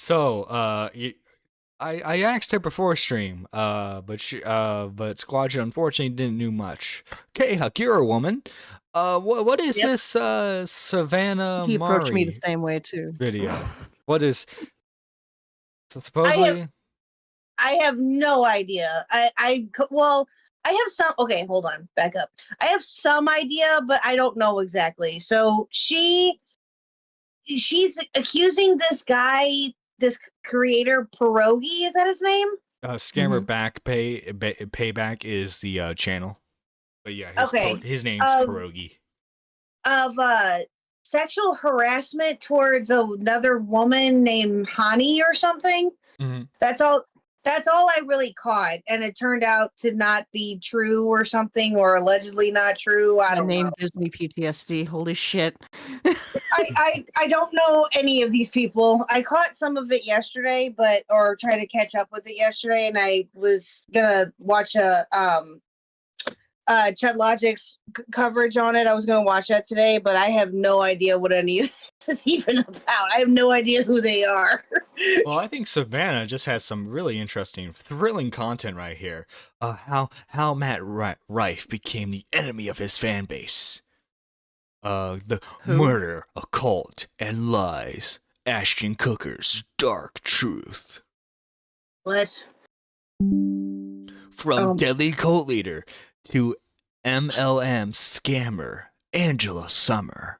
So, I asked her before stream, but Squadron unfortunately didn't do much. Okay, Huck, you're a woman. What is Yep. this Savannah He approached me the Mari same way too. video? What is so I supposedly? have no idea. Well, I have some. Okay, hold on, back up. I have some idea, but I don't know exactly. So she's accusing this guy, this creator Pierogi. Is that his name? Scammer Payback is the channel, but yeah, his name's Pierogi. Of sexual harassment towards another woman named Hani or something. Mm-hmm. That's all I really caught, and it turned out to not be true or something, or allegedly not true. I don't know. Name gives me PTSD. Holy shit. I don't know any of these people. I caught some of it yesterday, or try to catch up with it yesterday, and I was gonna watch Chud Logic's coverage on it. I was gonna watch that today, but I have no idea what any of this is even about. I have no idea who they are. Well, I think Savannah just has some really interesting, thrilling content right here. How Matt Rife became the enemy of his fan base. The murder, occult, and lies. Ashton Kutcher's dark truth. What? From deadly cult leader to MLM scammer Angela Summer.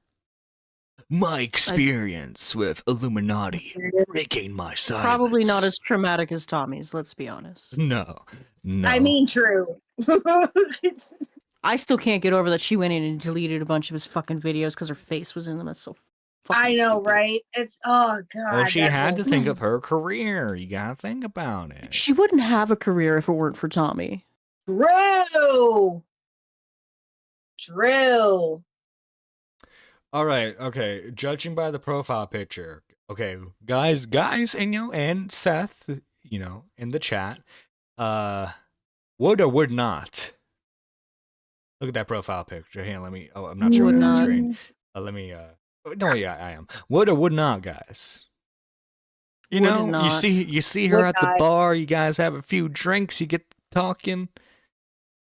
My experience with Illuminati breaking my silence. Probably not as traumatic as Tommy's, let's be honest. No. I mean, true. I still can't get over that she went in and deleted a bunch of his fucking videos because her face was in them. That's so fucking I know, stupid. It's oh god. Well, she had to think of her career. You gotta think about it. She wouldn't have a career if it weren't for Tommy. True. All right, okay. Judging by the profile picture, okay, guys, and Seth, in the chat, would or would not. Look at that profile picture. Hang on, let me. Oh, I'm not sure Would on the not. screen. Let me. No, yeah, I am. Would or would not, guys. You Would know, not. you see her Would at the not. bar. You guys have a few drinks. You get talking.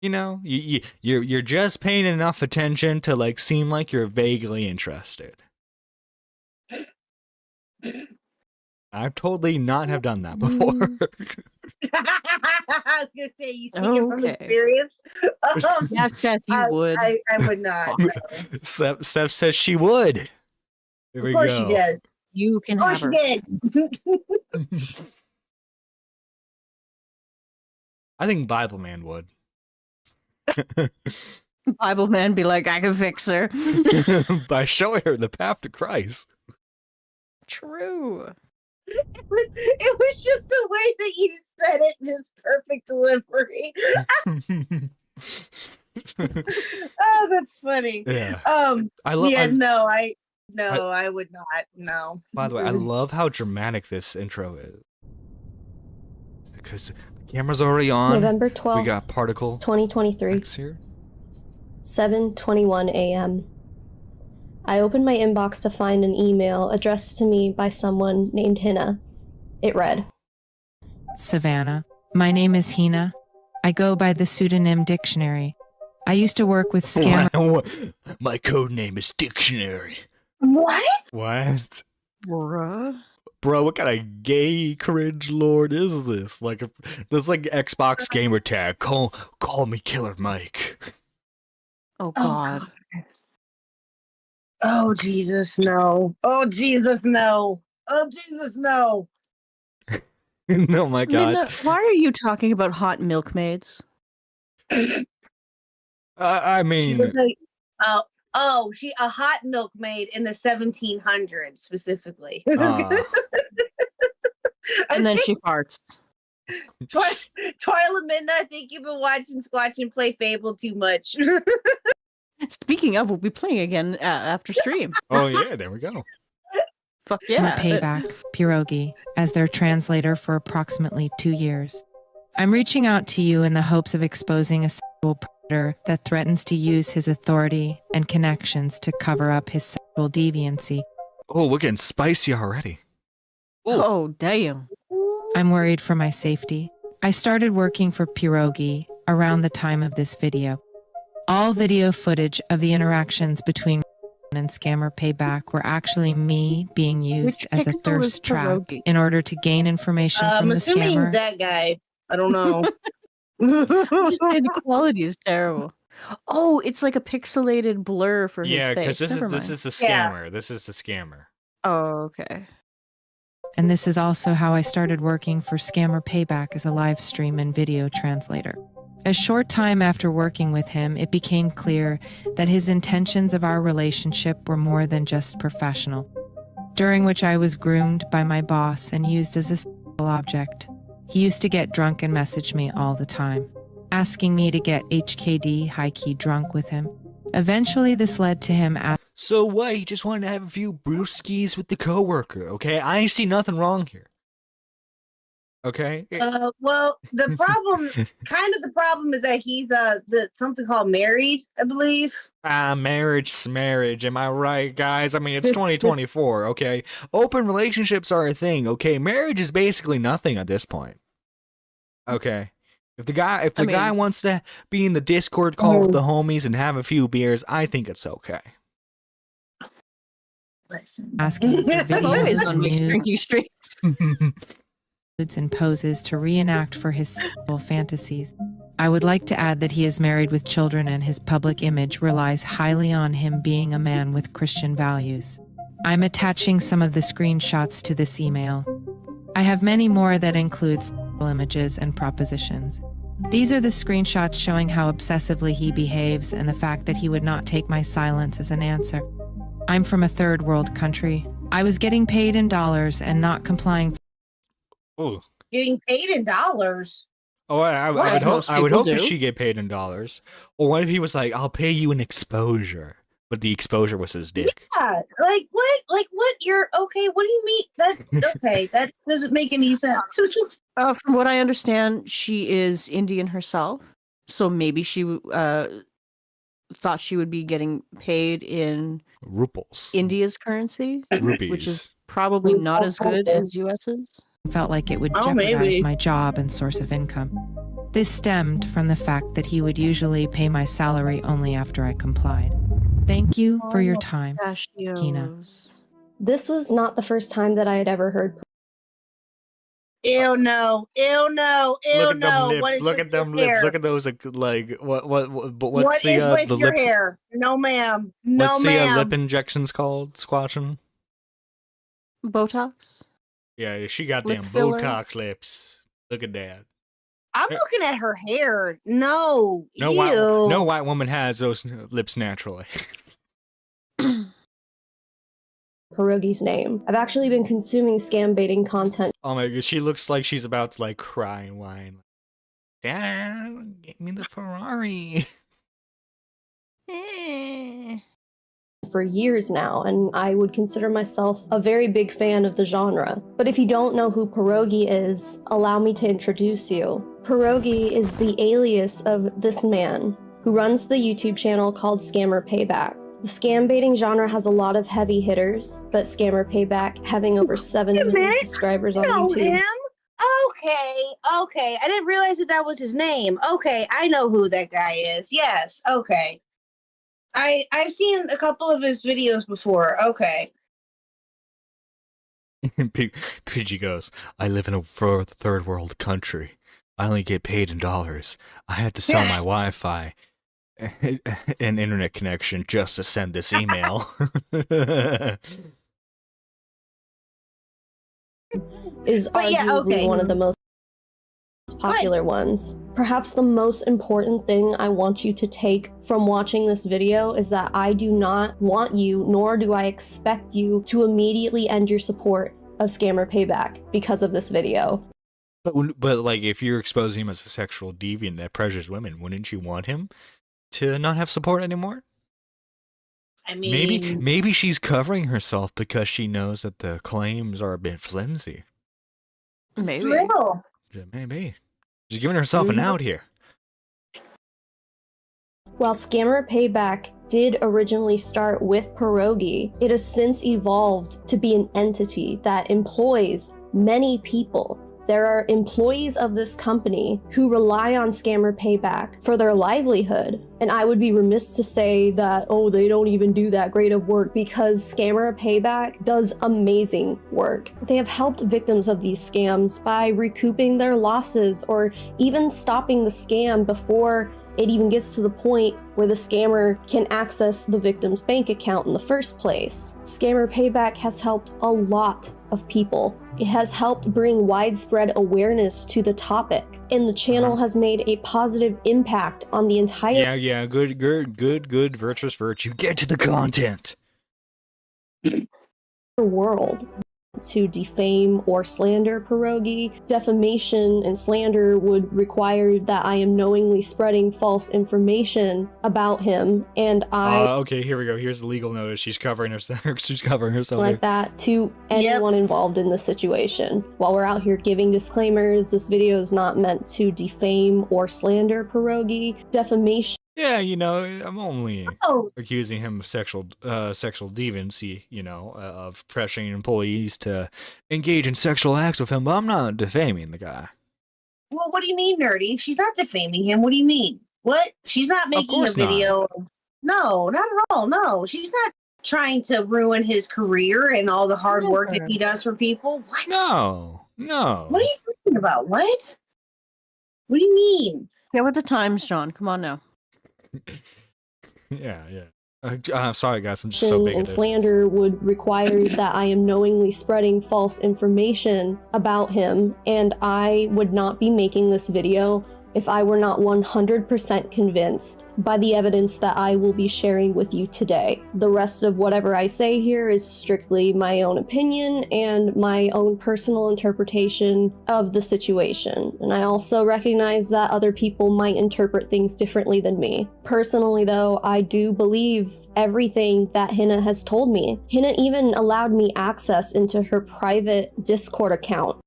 You know, you're just paying enough attention to like seem like you're vaguely interested. I've totally not have done that before. I was gonna say, you speaking from experience. Yes, Seth, you would. I would not. No. Steph says she would. There we Of course go. she does. You can Of course have she her. did. I think Bible Man would. Bible man be like, I can fix her. By showing her the path to Christ. True. It was just the way that you said it, just perfect delivery. Oh, that's funny. Yeah. I would not. No. By the way, I love how dramatic this intro is. Because the camera's already on. November 12th, we got particle 2023. here. 7:21 a.m. I opened my inbox to find an email addressed to me by someone named Hina. It read, Savannah, my name is Hina. I go by the pseudonym Dictionary. I used to work with scammers. My code name is Dictionary. What? What? Bruh. Bro, what kind of gay cringe lord is this? Like, this like Xbox gamer tag. Call me Killer Mike. Oh God. Oh Jesus, no. Oh Jesus, no. Oh Jesus, no. Oh my God. Minna, why are you talking about hot milkmaids? I mean, she a hot milkmaid in the 1700s specifically. And then she farts. Twyla Midna, I think you've been watching Squatch and Play Fable too much. Speaking of, we'll be playing again after stream. Oh yeah, there we go. Fuck yeah. Payback, Pierogi, as their translator for approximately 2 years. I'm reaching out to you in the hopes of exposing a sexual predator that threatens to use his authority and connections to cover up his sexual deviancy. Oh, we're getting spicy already. Oh, damn. I'm worried for my safety. I started working for Pierogi around the time of this video. All video footage of the interactions between and Scammer Payback were actually me being used Which as a pixel is thirst trap pierogi? in order to gain information from I'm the assuming scammer. that guy. I don't know. I'm just saying the quality is terrible. Oh, it's like a pixelated blur for his Yeah, face. because this Never is mind. the Yeah. scammer. This is the scammer. Oh, okay. And this is also how I started working for Scammer Payback as a live stream and video translator. A short time after working with him, it became clear that his intentions of our relationship were more than just professional, during which I was groomed by my boss and used as a sexual object. He used to get drunk and message me all the time, asking me to get HKD high-key drunk with him. Eventually, this led to him asking So what? He just wanted to have a few brewskis with the coworker, okay? I see nothing wrong here. Okay? Well, the problem, the problem is that he's something called married, I believe. Marriage. Am I right, guys? I mean, it's This- 2024, okay? Open relationships are a thing, okay? Marriage is basically nothing at this point. Okay? If the guy wants to be in the Discord call with the homies and have a few beers, I think it's okay. Listen. asking for Always videos on and mixed nudes drinking streaks. and poses to reenact for his sexual fantasies. I would like to add that he is married with children and his public image relies highly on him being a man with Christian values. I'm attaching some of the screenshots to this email. I have many more that include sexual images and propositions. These are the screenshots showing how obsessively he behaves and the fact that he would not take my silence as an answer. I'm from a third world country. I was getting paid in dollars and not complying. Ooh. Getting paid in dollars. Oh, I What? would As hope most I would people hope that do. she get paid in dollars. Or what if he was like, "I'll pay you in exposure," but the exposure was his dick. Yeah, like what? Like what? You're okay. What do you mean? That okay? That doesn't make any sense. From what I understand, she is Indian herself, so maybe she thought she would be getting paid in Ruples. India's currency, Rupees. which is probably not as good as US's. Felt like it would Oh, jeopardize maybe. my job and source of income. This stemmed from the fact that he would usually pay my salary only after I complied. Thank you for your time. Pistachios. This was not the first time that I had ever heard. Ew no! Ew no! Ew Look at no! them What lips. is Look with at them your lips. hair? Look at those like what but what's What the is with the your lips? hair? No, ma'am. No, What's the ma'am. lip injections called? Squatching? Botox. Yeah, she got Lip them filler? Botox lips. Look at that. I'm looking at her hair. No. No Ew. white woman has those lips naturally. Pierogi's name. I've actually been consuming scam baiting content Oh my god, she looks like she's about to like cry and whine. Dad, get me the Ferrari. for years now, and I would consider myself a very big fan of the genre. But if you don't know who Pierogi is, allow me to introduce you. Pierogi is the alias of this man, who runs the YouTube channel called Scammer Payback. The scam baiting genre has a lot of heavy hitters, but Scammer Payback, having over 7 Wait a million minute. subscribers on know YouTube. him? Okay. I didn't realize that was his name. Okay, I know who that guy is. Yes, okay. I've seen a couple of his videos before. Okay. PG goes, I live in a third world country. I only get paid in dollars. I had to sell my Wi-Fi and internet connection just to send this email. Is But yeah, arguably okay. one of the most popular ones. Perhaps the most important thing I want you to take from watching this video is that I do not want you, nor do I expect you, to immediately end your support of Scammer Payback because of this video. But like, if you're exposing him as a sexual deviant that pressures women, wouldn't you want him to not have support anymore? I mean, Maybe she's covering herself because she knows that the claims are a bit flimsy. Maybe. little. Yeah, maybe. She's giving herself an out here. While Scammer Payback did originally start with Pierogi, it has since evolved to be an entity that employs many people. There are employees of this company who rely on scammer payback for their livelihood. And I would be remiss to say that, oh, they don't even do that great of work, because scammer payback does amazing work. They have helped victims of these scams by recouping their losses or even stopping the scam before it even gets to the point where the scammer can access the victim's bank account in the first place. Scammer payback has helped a lot of people. It has helped bring widespread awareness to the topic, and the channel has made a positive impact on the entire Good, virtuous virtue. Get to the content. world. To defame or slander Pierogi, defamation and slander would require that I am knowingly spreading false information about him, and Okay, here we go. Here's the legal notice. She's covering herself. She's covering herself. like that to anyone involved in the situation. While we're out here giving disclaimers, this video is not meant to defame or slander Pierogi. Defamation Yeah, you know, I'm only Oh, accusing him of sexual deviancy, you know, of pressuring employees to engage in sexual acts with him, but I'm not defaming the guy. well, what do you mean, nerdy? She's not defaming him. What do you mean? What? She's not making a course not. video. No, not at all. No, she's not trying to ruin his career and all the hard work that he does for people. What? No. What are you talking about? What? What do you mean? Get with the times, John. Come on now. Yeah. Sorry, guys. I'm just so big. and slander would require that I am knowingly spreading false information about him, and I would not be making this video if I were not 100% convinced by the evidence that I will be sharing with you today. The rest of whatever I say here is strictly my own opinion and my own personal interpretation of the situation. And I also recognize that other people might interpret things differently than me. Personally, though, I do believe everything that Hina has told me. Hina even allowed me access into her private Discord account.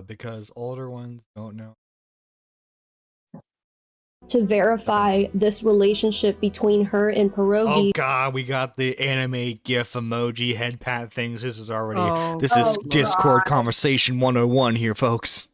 Because older ones don't know. To verify this relationship between her and Pierogi. Oh god, we got the anime GIF emoji head pat things. This is already this Oh, is Discord God. conversation 101 here, folks.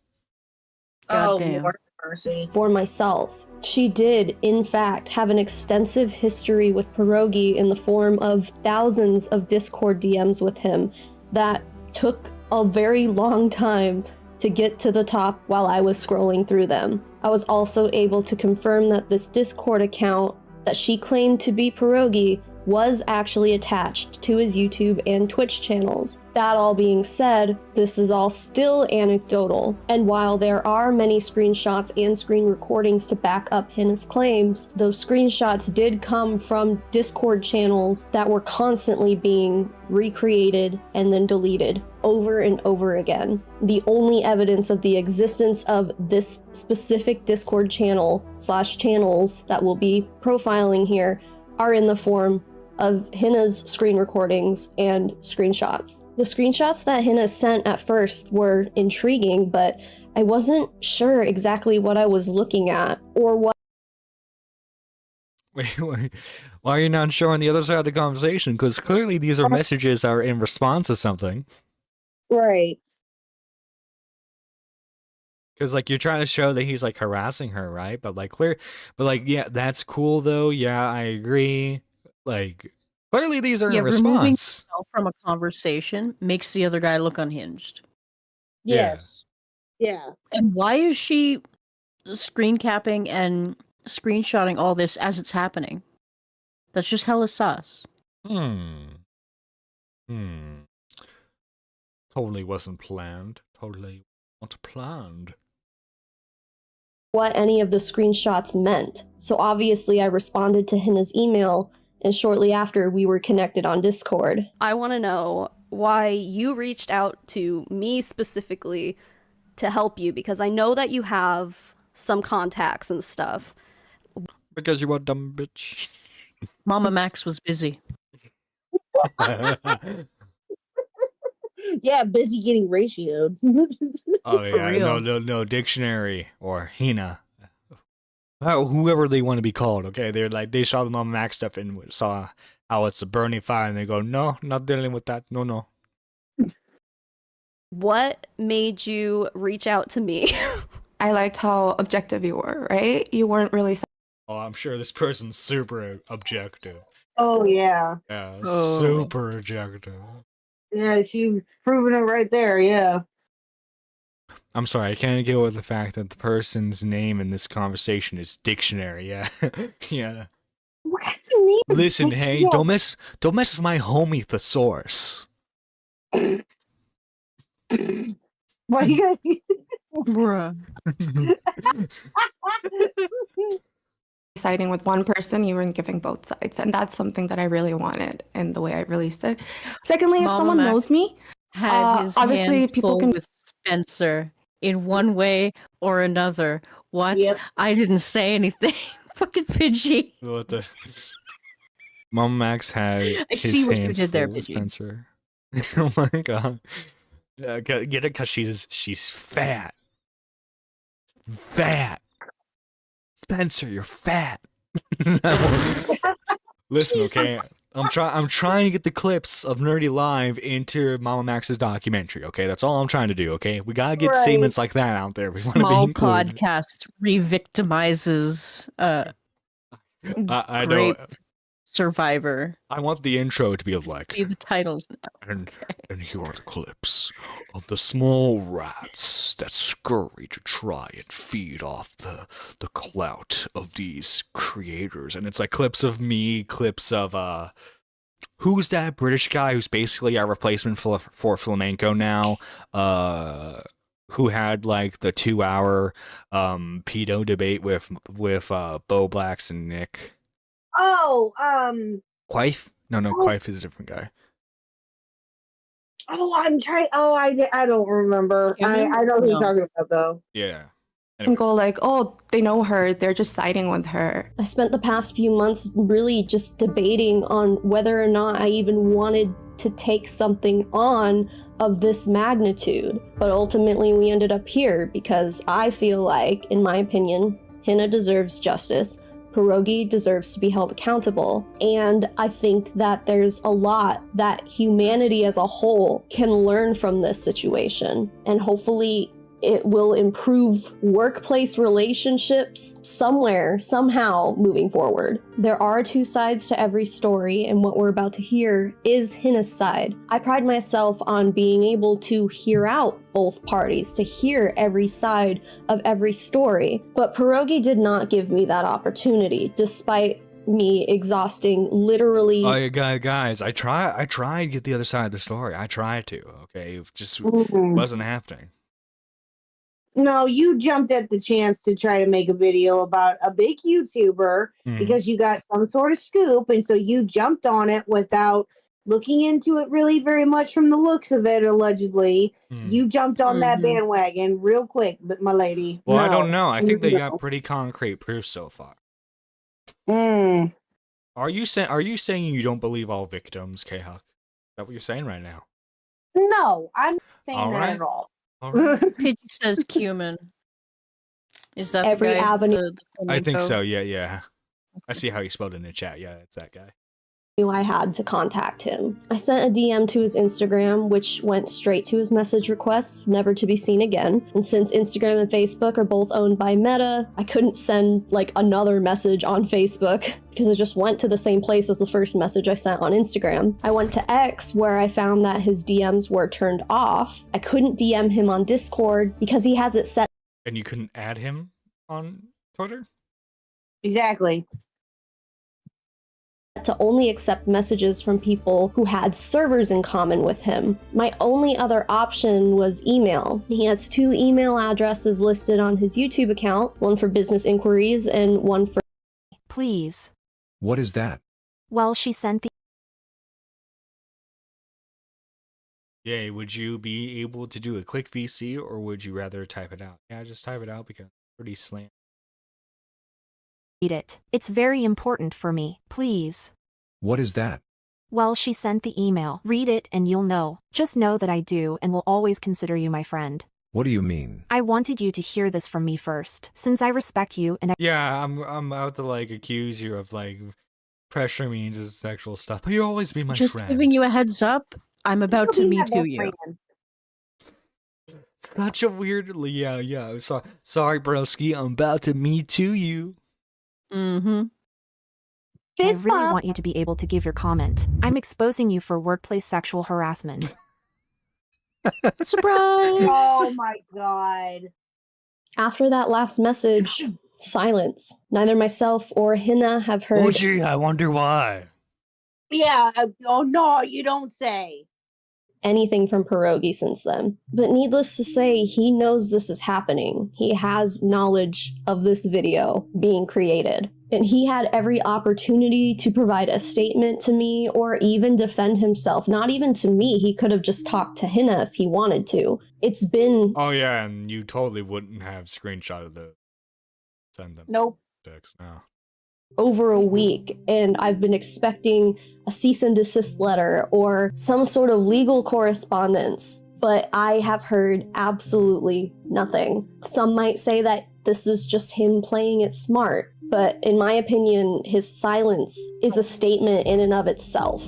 Oh, Goddamn. Lord mercy. For myself. She did, in fact, have an extensive history with Pierogi in the form of thousands of Discord DMs with him that took a very long time to get to the top while I was scrolling through them. I was also able to confirm that this Discord account that she claimed to be Pierogi was actually attached to his YouTube and Twitch channels. That all being said, this is all still anecdotal, and while there are many screenshots and screen recordings to back up Hina's claims, those screenshots did come from Discord channels that were constantly being recreated and then deleted over and over again. The only evidence of the existence of this specific Discord channel/channels that we'll be profiling here are in the form of Hina's screen recordings and screenshots. The screenshots that Hina sent at first were intriguing, but I wasn't sure exactly what I was looking at or what. Wait, why are you not showing the other side of the conversation? Because clearly these are messages are in response to something. Right. Because like you're trying to show that he's like harassing her, right? But yeah, that's cool though. Yeah, I agree. Like clearly these are in Removing response. yourself from a conversation makes the other guy look unhinged. Yes. Yeah. And why is she screen capping and screenshotting all this as it's happening? That's just hella sus. Totally wasn't planned. Totally not planned. What any of the screenshots meant. So obviously I responded to Hina's email, and shortly after we were connected on Discord. I want to know why you reached out to me specifically to help you, because I know that you have some contacts and stuff. Because you are a dumb bitch. Mama Max was busy. Yeah, busy getting ratioed. Oh yeah, real. no, dictionary or Hina. Whoever they want to be called, okay? They're like, they saw the Mama Max stuff and saw how it's a burning fire, and they go, no, not dealing with that. No. What made you reach out to me? I liked how objective you were, right? You weren't really Oh, I'm sure this person's super objective. Oh yeah. Yeah, Oh. super objective. Yeah, she's proving it right there, yeah. I'm sorry, I can't get with the fact that the person's name in this conversation is Dictionary. Yeah, yeah. What kind of name is Listen, this? hey, Yeah. don't mess with my homie Thesaurus. Why you Bruh. siding with one person, you weren't giving both sides. And that's something that I really wanted in the way I released it. Secondly, if Mama someone Mac knows me, Had his obviously hands people full can- with Spencer in one way or another. What? Yep. I didn't say anything. Fucking Pidgey. What the? Mom Max had his see what you hands did there, full with Pidgey. Spencer. Oh my god. Yeah, get it because she's fat. Fat. Spencer, you're fat. Listen, okay. I'm trying to get the clips of Nerdy Live into Mama Max's documentary, okay? That's all I'm trying to do, okay? We gotta get Right. segments like that out there. We want to Small be included. podcast re-victimizes I know. grape survivor. I want the intro to be like, See the titles now. and here are the clips of the small rats that scurry to try and feed off the clout of these creators. And it's like clips of me, clips of who's that British guy who's basically our replacement for Flamenco now? Who had like the 2-hour pedo debate with Bo Blacks and Nick Oh, Quaife? No, Oh. Quaife is a different guy. I'm trying. Oh, I don't remember. Cameron? I know who you're No. talking about though. Yeah. and go like, oh, they know her, they're just siding with her. I spent the past few months really just debating on whether or not I even wanted to take something on of this magnitude. But ultimately, we ended up here because I feel like, in my opinion, Hina deserves justice. Pierogi deserves to be held accountable. And I think that there's a lot that humanity as a whole can learn from this situation. And hopefully it will improve workplace relationships somewhere, somehow moving forward. There are two sides to every story, and what we're about to hear is Hina's side. I pride myself on being able to hear out both parties, to hear every side of every story. But Pierogi did not give me that opportunity, despite me exhausting literally. Oh, guys, I tried to get the other side of the story. I tried to, okay? It just Mm-mm. wasn't happening. No, you jumped at the chance to try to make a video about a big YouTuber Hmm. because you got some sort of scoop, and so you jumped on it without looking into it really very much from the looks of it, allegedly. Hmm. You jumped on that Mhm. bandwagon real quick, but my lady. Well, I no. don't know. I think they No. got pretty concrete proof so far. Mm. Are you saying you don't believe all victims, K-Huck? Is that what you're saying right now? No, I'm not saying All that right. at all. All right. Pidgey says cumin. Is that Every the guy? avenue- The I think flamenco? so. Yeah. I see how you spelled it in the chat. Yeah, it's that guy. I had to contact him. I sent a DM to his Instagram, which went straight to his message requests, never to be seen again. And since Instagram and Facebook are both owned by Meta, I couldn't send like another message on Facebook because it just went to the same place as the first message I sent on Instagram. I went to X, where I found that his DMs were turned off. I couldn't DM him on Discord because he has it set And you couldn't add him on Twitter? Exactly. to only accept messages from people who had servers in common with him. My only other option was email. He has 2 email addresses listed on his YouTube account, one for business inquiries and one for Please. What is that? Well, she sent the Yeah, would you be able to do a quick VC or would you rather type it out? Yeah, just type it out because it's pretty slant. read it. It's very important for me. Please. What is that? Well, she sent the email. Read it and you'll know. Just know that I do and will always consider you my friend. What do you mean? I wanted you to hear this from me first, since I respect you and I Yeah, I'm about to like accuse you of like pressuring me into sexual stuff, but you'll always be my Just friend. giving you a heads up. I'm about to Be me my too best you. friend. such a weird. Yeah. Sorry, broski. I'm about to me too you. Mm-hmm. I Fist really bump. want you to be able to give your comment. I'm exposing you for workplace sexual harassment. Surprise! Oh my god. After that last message, silence. Neither myself or Hina have heard Oh gee, I wonder why. Yeah. Oh no, you don't say. anything from Pierogi since then. But needless to say, he knows this is happening. He has knowledge of this video being created. And he had every opportunity to provide a statement to me or even defend himself. Not even to me. He could have just talked to Hina if he wanted to. It's been Oh yeah, and you totally wouldn't have screenshotted the send them Nope. text. No. over a week, and I've been expecting a cease and desist letter or some sort of legal correspondence, but I have heard absolutely nothing. Some might say that this is just him playing it smart, but in my opinion, his silence is a statement in and of itself.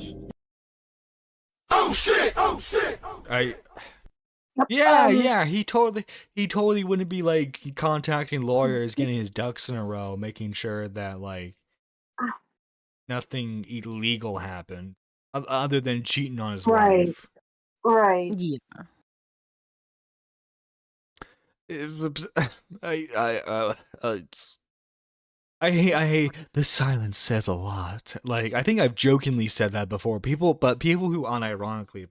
Yeah, he totally wouldn't be like contacting lawyers, getting his ducks in a row, making sure that like nothing illegal happened other than cheating on his Right. wife. Right. Yeah. I hate the silence says a lot. Like I think I've jokingly said that before. People who unironically.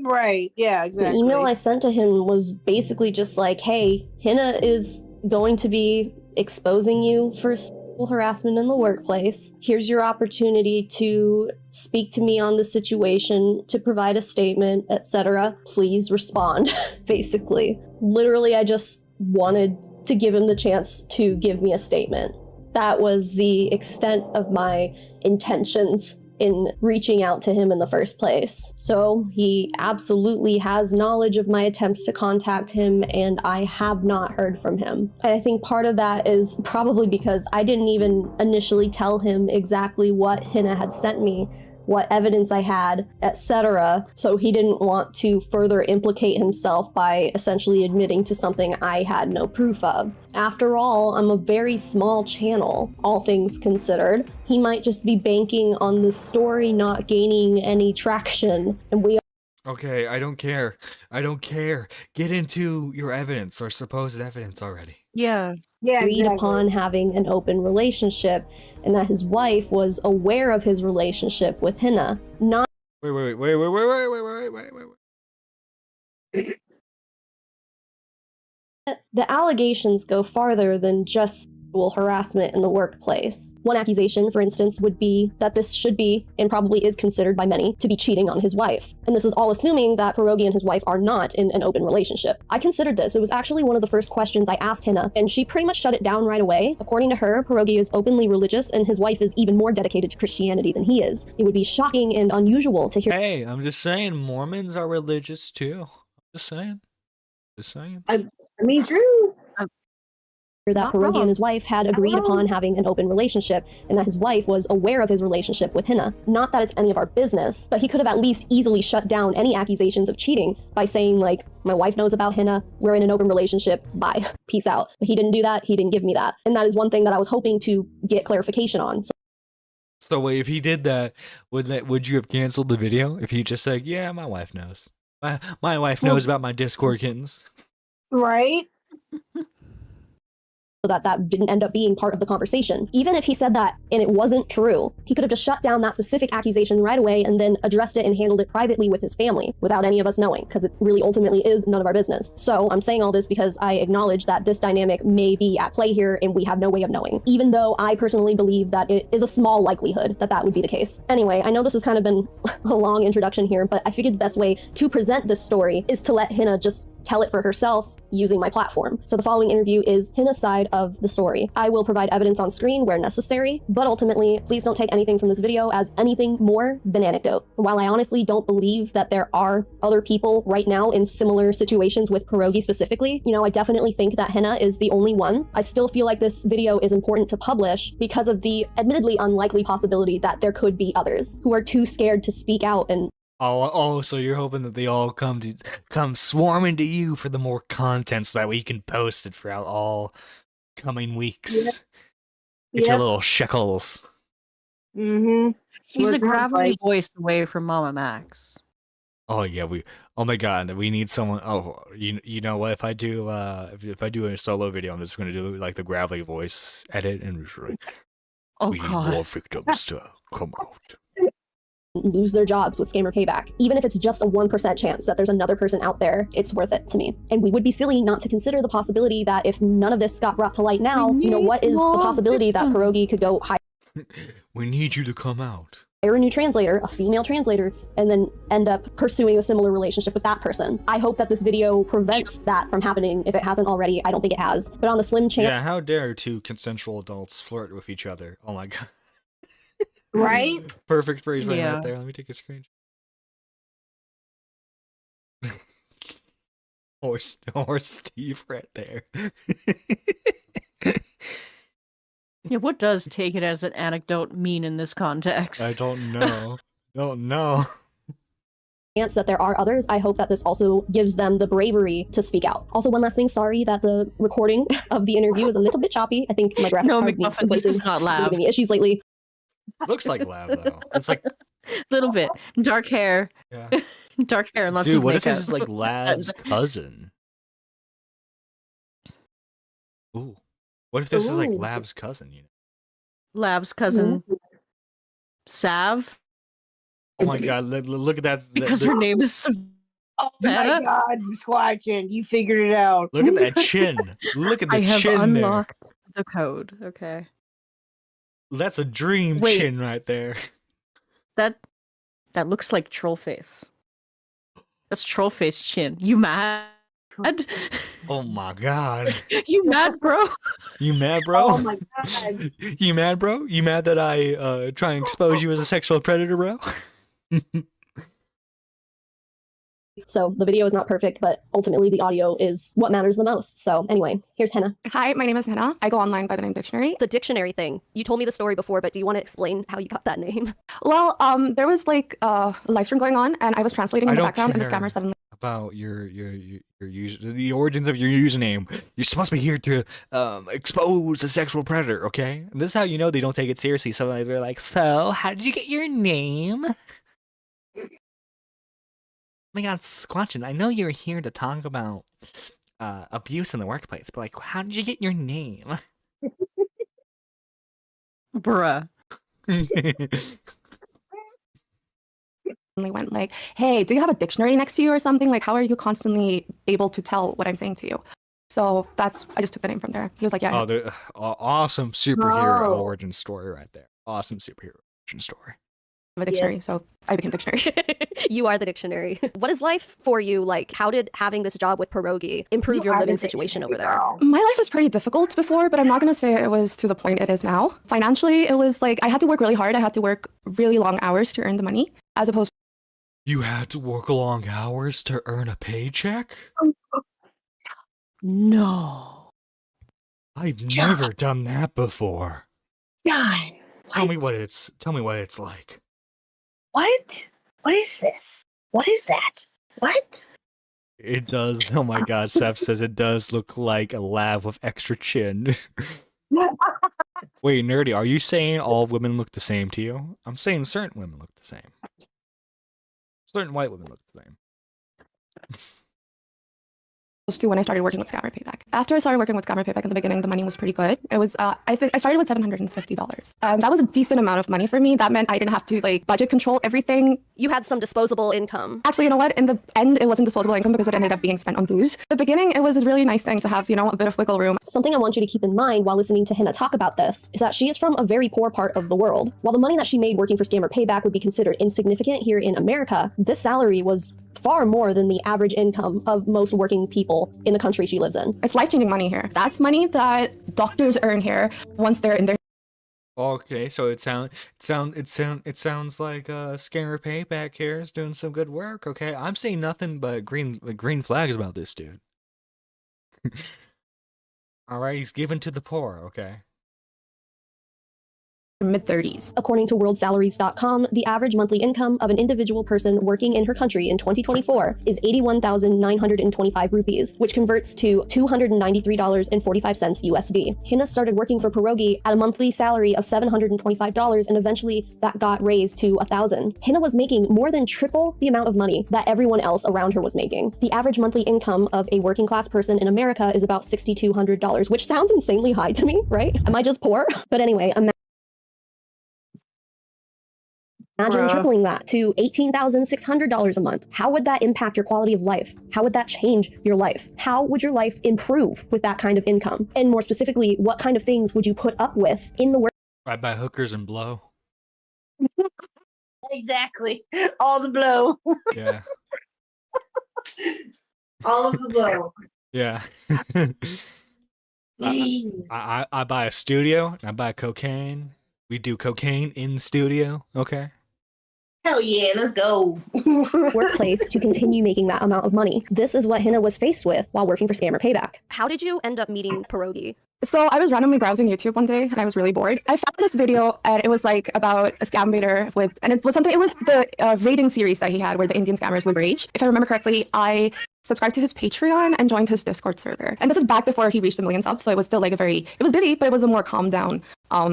Right. Yeah, The exactly. email I sent to him was basically just like, hey, Hina is going to be exposing you for sexual harassment in the workplace. Here's your opportunity to speak to me on the situation, to provide a statement, etc. Please respond, basically. Literally, I just wanted to give him the chance to give me a statement. That was the extent of my intentions in reaching out to him in the first place. So he absolutely has knowledge of my attempts to contact him, and I have not heard from him. I think part of that is probably because I didn't even initially tell him exactly what Hina had sent me, what evidence I had, etc. So he didn't want to further implicate himself by essentially admitting to something I had no proof of. After all, I'm a very small channel, all things considered. He might just be banking on the story not gaining any traction, and we Okay, I don't care. Get into your evidence or supposed evidence already. Yeah. Yeah, agreed exactly. upon having an open relationship, and that his wife was aware of his relationship with Hina. Not Wait. the allegations go farther than just sexual harassment in the workplace. One accusation, for instance, would be that this should be, and probably is considered by many, to be cheating on his wife. And this is all assuming that Pierogi and his wife are not in an open relationship. I considered this. It was actually one of the first questions I asked Hina, and she pretty much shut it down right away. According to her, Pierogi is openly religious, and his wife is even more dedicated to Christianity than he is. It would be shocking and unusual to hear Hey, I'm just saying Mormons are religious too. Just saying. I mean, true. that Not Pierogi wrong. and his wife had agreed wrong. upon having an open relationship, and that his wife was aware of his relationship with Hina. Not that it's any of our business, but he could have at least easily shut down any accusations of cheating by saying, like, my wife knows about Hina, we're in an open relationship, bye, peace out. But he didn't do that, he didn't give me that. And that is one thing that I was hoping to get clarification on. So wait, if he did that, would you have canceled the video? If he just said, yeah, my wife knows. My wife knows about my Discord kittens. Right? So that didn't end up being part of the conversation. Even if he said that and it wasn't true, he could have just shut down that specific accusation right away and then addressed it and handled it privately with his family without any of us knowing, because it really ultimately is none of our business. So I'm saying all this because I acknowledge that this dynamic may be at play here and we have no way of knowing, even though I personally believe that it is a small likelihood that that would be the case. Anyway, I know this has kind of been a long introduction here, but I figured the best way to present this story is to let Hina just tell it for herself using my platform. So the following interview is Hina's side of the story. I will provide evidence on screen where necessary, but ultimately, please don't take anything from this video as anything more than anecdote. While I honestly don't believe that there are other people right now in similar situations with Pierogi specifically, I definitely think that Hina is the only one. I still feel like this video is important to publish because of the admittedly unlikely possibility that there could be others who are too scared to speak out and Oh, so you're hoping that they all come swarming to you for the more content so that we can post it throughout all coming weeks. Get your little shekels. Mm-hmm. She's What a it sounds gravelly like. voice away from Mama Max. Oh yeah, oh my god, we need someone. Oh, you know what? If I do if I do a solo video, I'm just gonna do like the gravelly voice edit and just like, Oh we need god. more victims to come out. Lose their jobs with scammer payback. Even if it's just a 1% chance that there's another person out there, it's worth it to me. And we would be silly not to consider the possibility that if none of this got brought to light now, what is the possibility that Pierogi could go hire We need you to come out. a new translator, a female translator, and then end up pursuing a similar relationship with that person. I hope that this video prevents that from happening. If it hasn't already, I don't think it has. But on the slim chance... Yeah, how dare two consensual adults flirt with each other? Oh my god. Right? Perfect phrase right Yeah. there. Let me take a screenshot. or Steve right there. Yeah, what does take it as an anecdote mean in this context? I don't know. Don't know. chance that there are others, I hope that this also gives them the bravery to speak out. Also, one last thing, sorry that the recording of the interview is a little bit choppy. I think my graphics No, card needs McMuffin, this is replacing. not It's lab. giving me issues lately. Looks like lab though. It's like Little bit. Dark hair. yeah. Dark hair and lots Dude, of what if makeup. this is like lab's cousin? Ooh. What if this is like Ooh. lab's cousin, you know? Lab's cousin. Sav? Oh my god, look at that. Because her name is Oh my Savannah? god, Squatchin, you figured it out. Look at that chin. Look at the I have chin unlocked the code. Okay. there. That's a dream Wait. chin right there. That looks like troll face. That's troll face chin. You mad? Oh my god. You mad, bro? You mad, bro? Oh my god. You mad, bro? You mad that I try and expose you as a sexual predator, bro? So the video is not perfect, but ultimately the audio is what matters the most. So anyway, here's Henna. Hi, my name is Hannah. I go online by the name Dictionary. The dictionary thing. You told me the story before, but do you want to explain how you got that name? Well, there was like a live stream going on, and I was translating in I the don't background, and the care. scammer suddenly About your the origins of your username. You're supposed to be here to expose a sexual predator, okay? And this is how you know they don't take it seriously. So they're like, so how did you get your name? Oh my god, Squatchin, I know you're here to talk about abuse in the workplace, but like, how did you get your name? Bruh. went like, "Hey, do you have a dictionary next to you or something? Like, how are you constantly able to tell what I'm saying to you?" So I just took the name from there. He was like, "Yeah." Oh, the awesome superhero Oh. origin story right there. Awesome superhero origin story. I have a dictionary, so I became Dictionary. You are the dictionary. What is life for you like? How did having this job with Pierogi improve your living situation over there? My life was pretty difficult before, but I'm not going to say it was to the point it is now. Financially, it was like I had to work really hard. I had to work really long hours to earn the money, as opposed You had to work long hours to earn a paycheck? No. I've John. never done that before. John, Tell me what it's like. What? What is this? What is that? What? It does. Oh my god, Seth says it does look like a lab with extra chin. Wait, Nerdy, are you saying all women look the same to you? I'm saying certain women look the same. Certain white women look the same. to when I started working with Scammer Payback. After I started working with Scammer Payback in the beginning, the money was pretty good. It was, I think I started with $750. That was a decent amount of money for me. That meant I didn't have to like budget control everything. You had some disposable income. Actually, you know what? In the end, it wasn't disposable income because it ended up being spent on booze. The beginning, it was a really nice thing to have, you know, a bit of wiggle room. Something I want you to keep in mind while listening to Henna talk about this is that she is from a very poor part of the world. While the money that she made working for Scammer Payback would be considered insignificant here in America, this salary was far more than the average income of most working people in the country she lives in. It's life-changing money here. That's money that doctors earn here once they're in their Okay, so it sounds like Scammer Payback here is doing some good work. Okay, I'm saying nothing but green flags about this dude. All right, he's given to the poor. Okay. mid-30s. According to worldsalaries.com, the average monthly income of an individual person working in her country in 2024 is 81,925 rupees, which converts to $293.45 USD. Hina started working for Pierogi at a monthly salary of $725, and eventually that got raised to $1,000. Hina was making more than triple the amount of money that everyone else around her was making. The average monthly income of a working class person in America is about $6,200, which sounds insanely high to me, right? Am I just poor? But anyway, imagine tripling that to $18,600 a month. How would that impact your quality of life? How would that change your life? How would your life improve with that kind of income? And more specifically, what kind of things would you put up with in the work? Ride by hookers and blow. Exactly. All the blow. Yeah. All of the blow. Yeah. I buy a studio. I buy cocaine. We do cocaine in the studio. Okay. Hell yeah, let's go. Workplace to continue making that amount of money. This is what Hina was faced with while working for Scammer Payback. How did you end up meeting Pierogi? So I was randomly browsing YouTube one day and I was really bored. I found this video and it was like about a scam baiter it was the raiding series that he had where the Indian scammers would rage. If I remember correctly, I subscribed to his Patreon and joined his Discord server. And this is back before he reached 1 million subs, so it was still like it was busy, but it was a more calmed down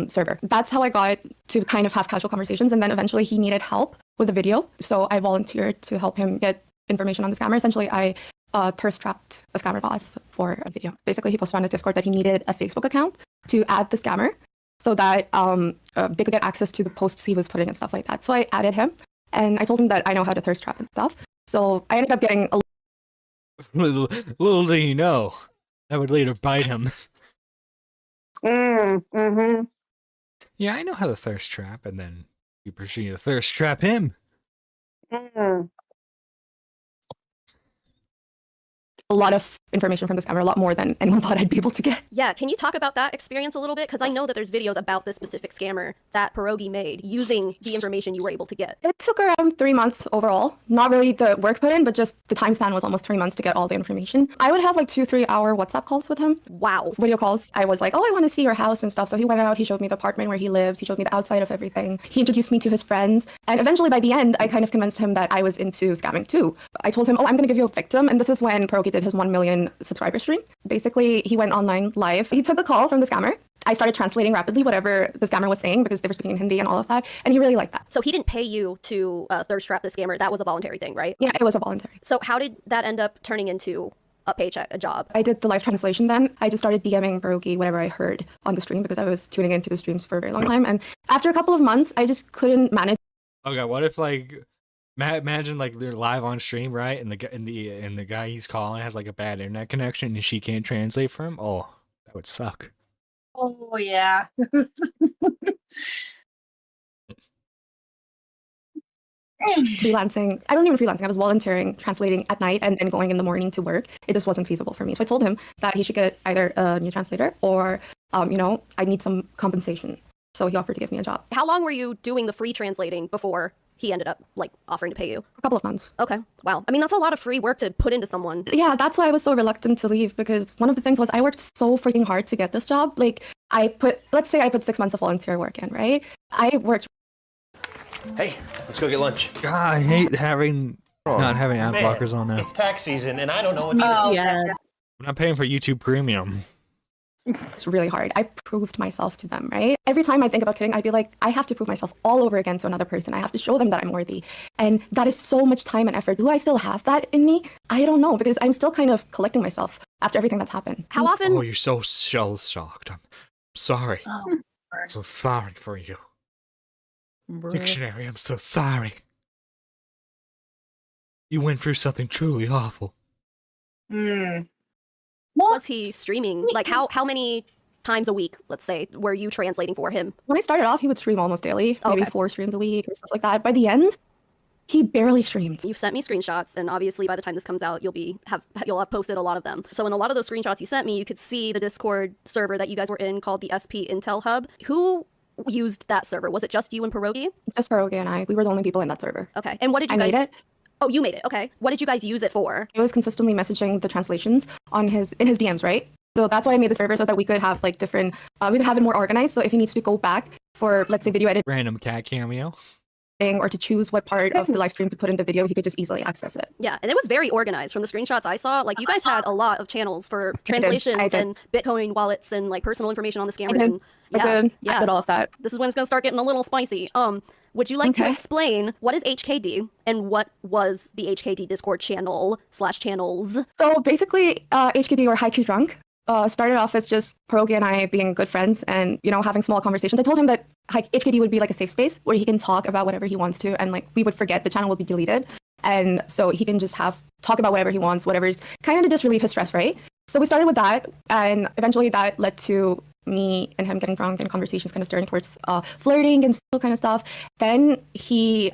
server. That's how I got to kind of have casual conversations, and then eventually he needed help with a video. So I volunteered to help him get information on the scammer. Essentially, I thirst trapped a scammer boss for a video. Basically, he posted on his Discord that he needed a Facebook account to add the scammer so that they could get access to the posts he was putting and stuff like that. So I added him, and I told him that I know how to thirst trap and stuff. So I ended up getting a little do you know, that would later bite him. Mm-hmm. Yeah, I know how to thirst trap, and then you proceed to thirst trap him. a lot of information from the scammer, a lot more than anyone thought I'd be able to get. Yeah, can you talk about that experience a little bit? Because I know that there's videos about this specific scammer that Pierogi made using the information you were able to get. It took around 3 months overall. Not really the work put in, but just the time span was almost 3 months to get all the information. I would have like 2-3 hour WhatsApp calls with him. Wow. Video calls. I was like, oh, I want to see your house and stuff. So he went out, he showed me the apartment where he lived, he showed me the outside of everything. He introduced me to his friends. And eventually by the end, I kind of convinced him that I was into scamming too. I told him, oh, I'm going to give you a victim. And this is when Pierogi did his 1 million subscriber stream. Basically, he went online live. He took a call from the scammer. I started translating rapidly whatever the scammer was saying because they were speaking in Hindi and all of that. And he really liked that. So he didn't pay you to thirst trap the scammer. That was a voluntary thing, right? Yeah, it was a voluntary. So how did that end up turning into a paycheck, a job? I did the live translation then. I just started DMing Pierogi whatever I heard on the stream because I was tuning into the streams for a very long time. And after a couple of months, I just couldn't manage. Okay, what if like imagine like they're live on stream, right? And the guy he's calling has like a bad internet connection and she can't translate for him? Oh, that would suck. Oh yeah. Freelancing. I wasn't even freelancing. I was volunteering, translating at night and then going in the morning to work. It just wasn't feasible for me. So I told him that he should get either a new translator or, I need some compensation. So he offered to give me a job. How long were you doing the free translating before he ended up like offering to pay you? A couple of months. Okay. Wow. I mean, that's a lot of free work to put into someone. Yeah, that's why I was so reluctant to leave because one of the things was I worked so freaking hard to get this job. Like let's say I put 6 months of volunteer work in, right? I worked. Hey, let's go get lunch. God, I hate not having ad Man, blockers on now. It's tax season, and I don't know what to do. Oh Yeah. I'm not paying for YouTube Premium. It's really hard. I proved myself to them, right? Every time I think about quitting, I'd be like, I have to prove myself all over again to another person. I have to show them that I'm worthy. And that is so much time and effort. Do I still have that in me? I don't know, because I'm still kind of collecting myself after everything that's happened. How often? Oh, you're so shell-shocked. I'm sorry. Oh, I'm so sorry for you. Dictionary, I'm so sorry. You went through something truly awful. Was he streaming? Like how many times a week, let's say, were you translating for him? When I started off, he would stream almost daily, maybe Okay. 4 streams a week or stuff like that. By the end, he barely streamed. You've sent me screenshots, and obviously by the time this comes out, you'll have posted a lot of them. So in a lot of those screenshots you sent me, you could see the Discord server that you guys were in called the SP Intel Hub. Who used that server? Was it just you and Pierogi? Just Pierogi and I, we were the only people in that server. Okay. And what did you I guys? made it. Oh, you made it. Okay. What did you guys use it for? He was consistently messaging the translations in his DMs, right? So that's why I made the server so that we could have like different, we could have it more organized. So if he needs to go back for, let's say, video editing Random cat cameo. or to choose what part of the live stream to put in the video, he could just easily access it. Yeah, and it was very organized from the screenshots I saw. Like, you guys had a lot of channels for translations and Bitcoin wallets and like personal information on the scammers. And, I did all of that. This is when it's gonna start getting a little spicy. Would you like to explain what is HKD and what was the HKD Discord channel/channels? So basically, HKD or High Q Drunk started off as just Pierogi and I being good friends and, you know, having small conversations. I told him that HKD would be like a safe space where he can talk about whatever he wants to, and like we would forget, the channel will be deleted. And so he can just talk about whatever he wants, whatever's kind of to just relieve his stress, right? So we started with that, and eventually that led to me and him getting drunk and conversations kind of steering towards flirting and still kind of stuff. Then he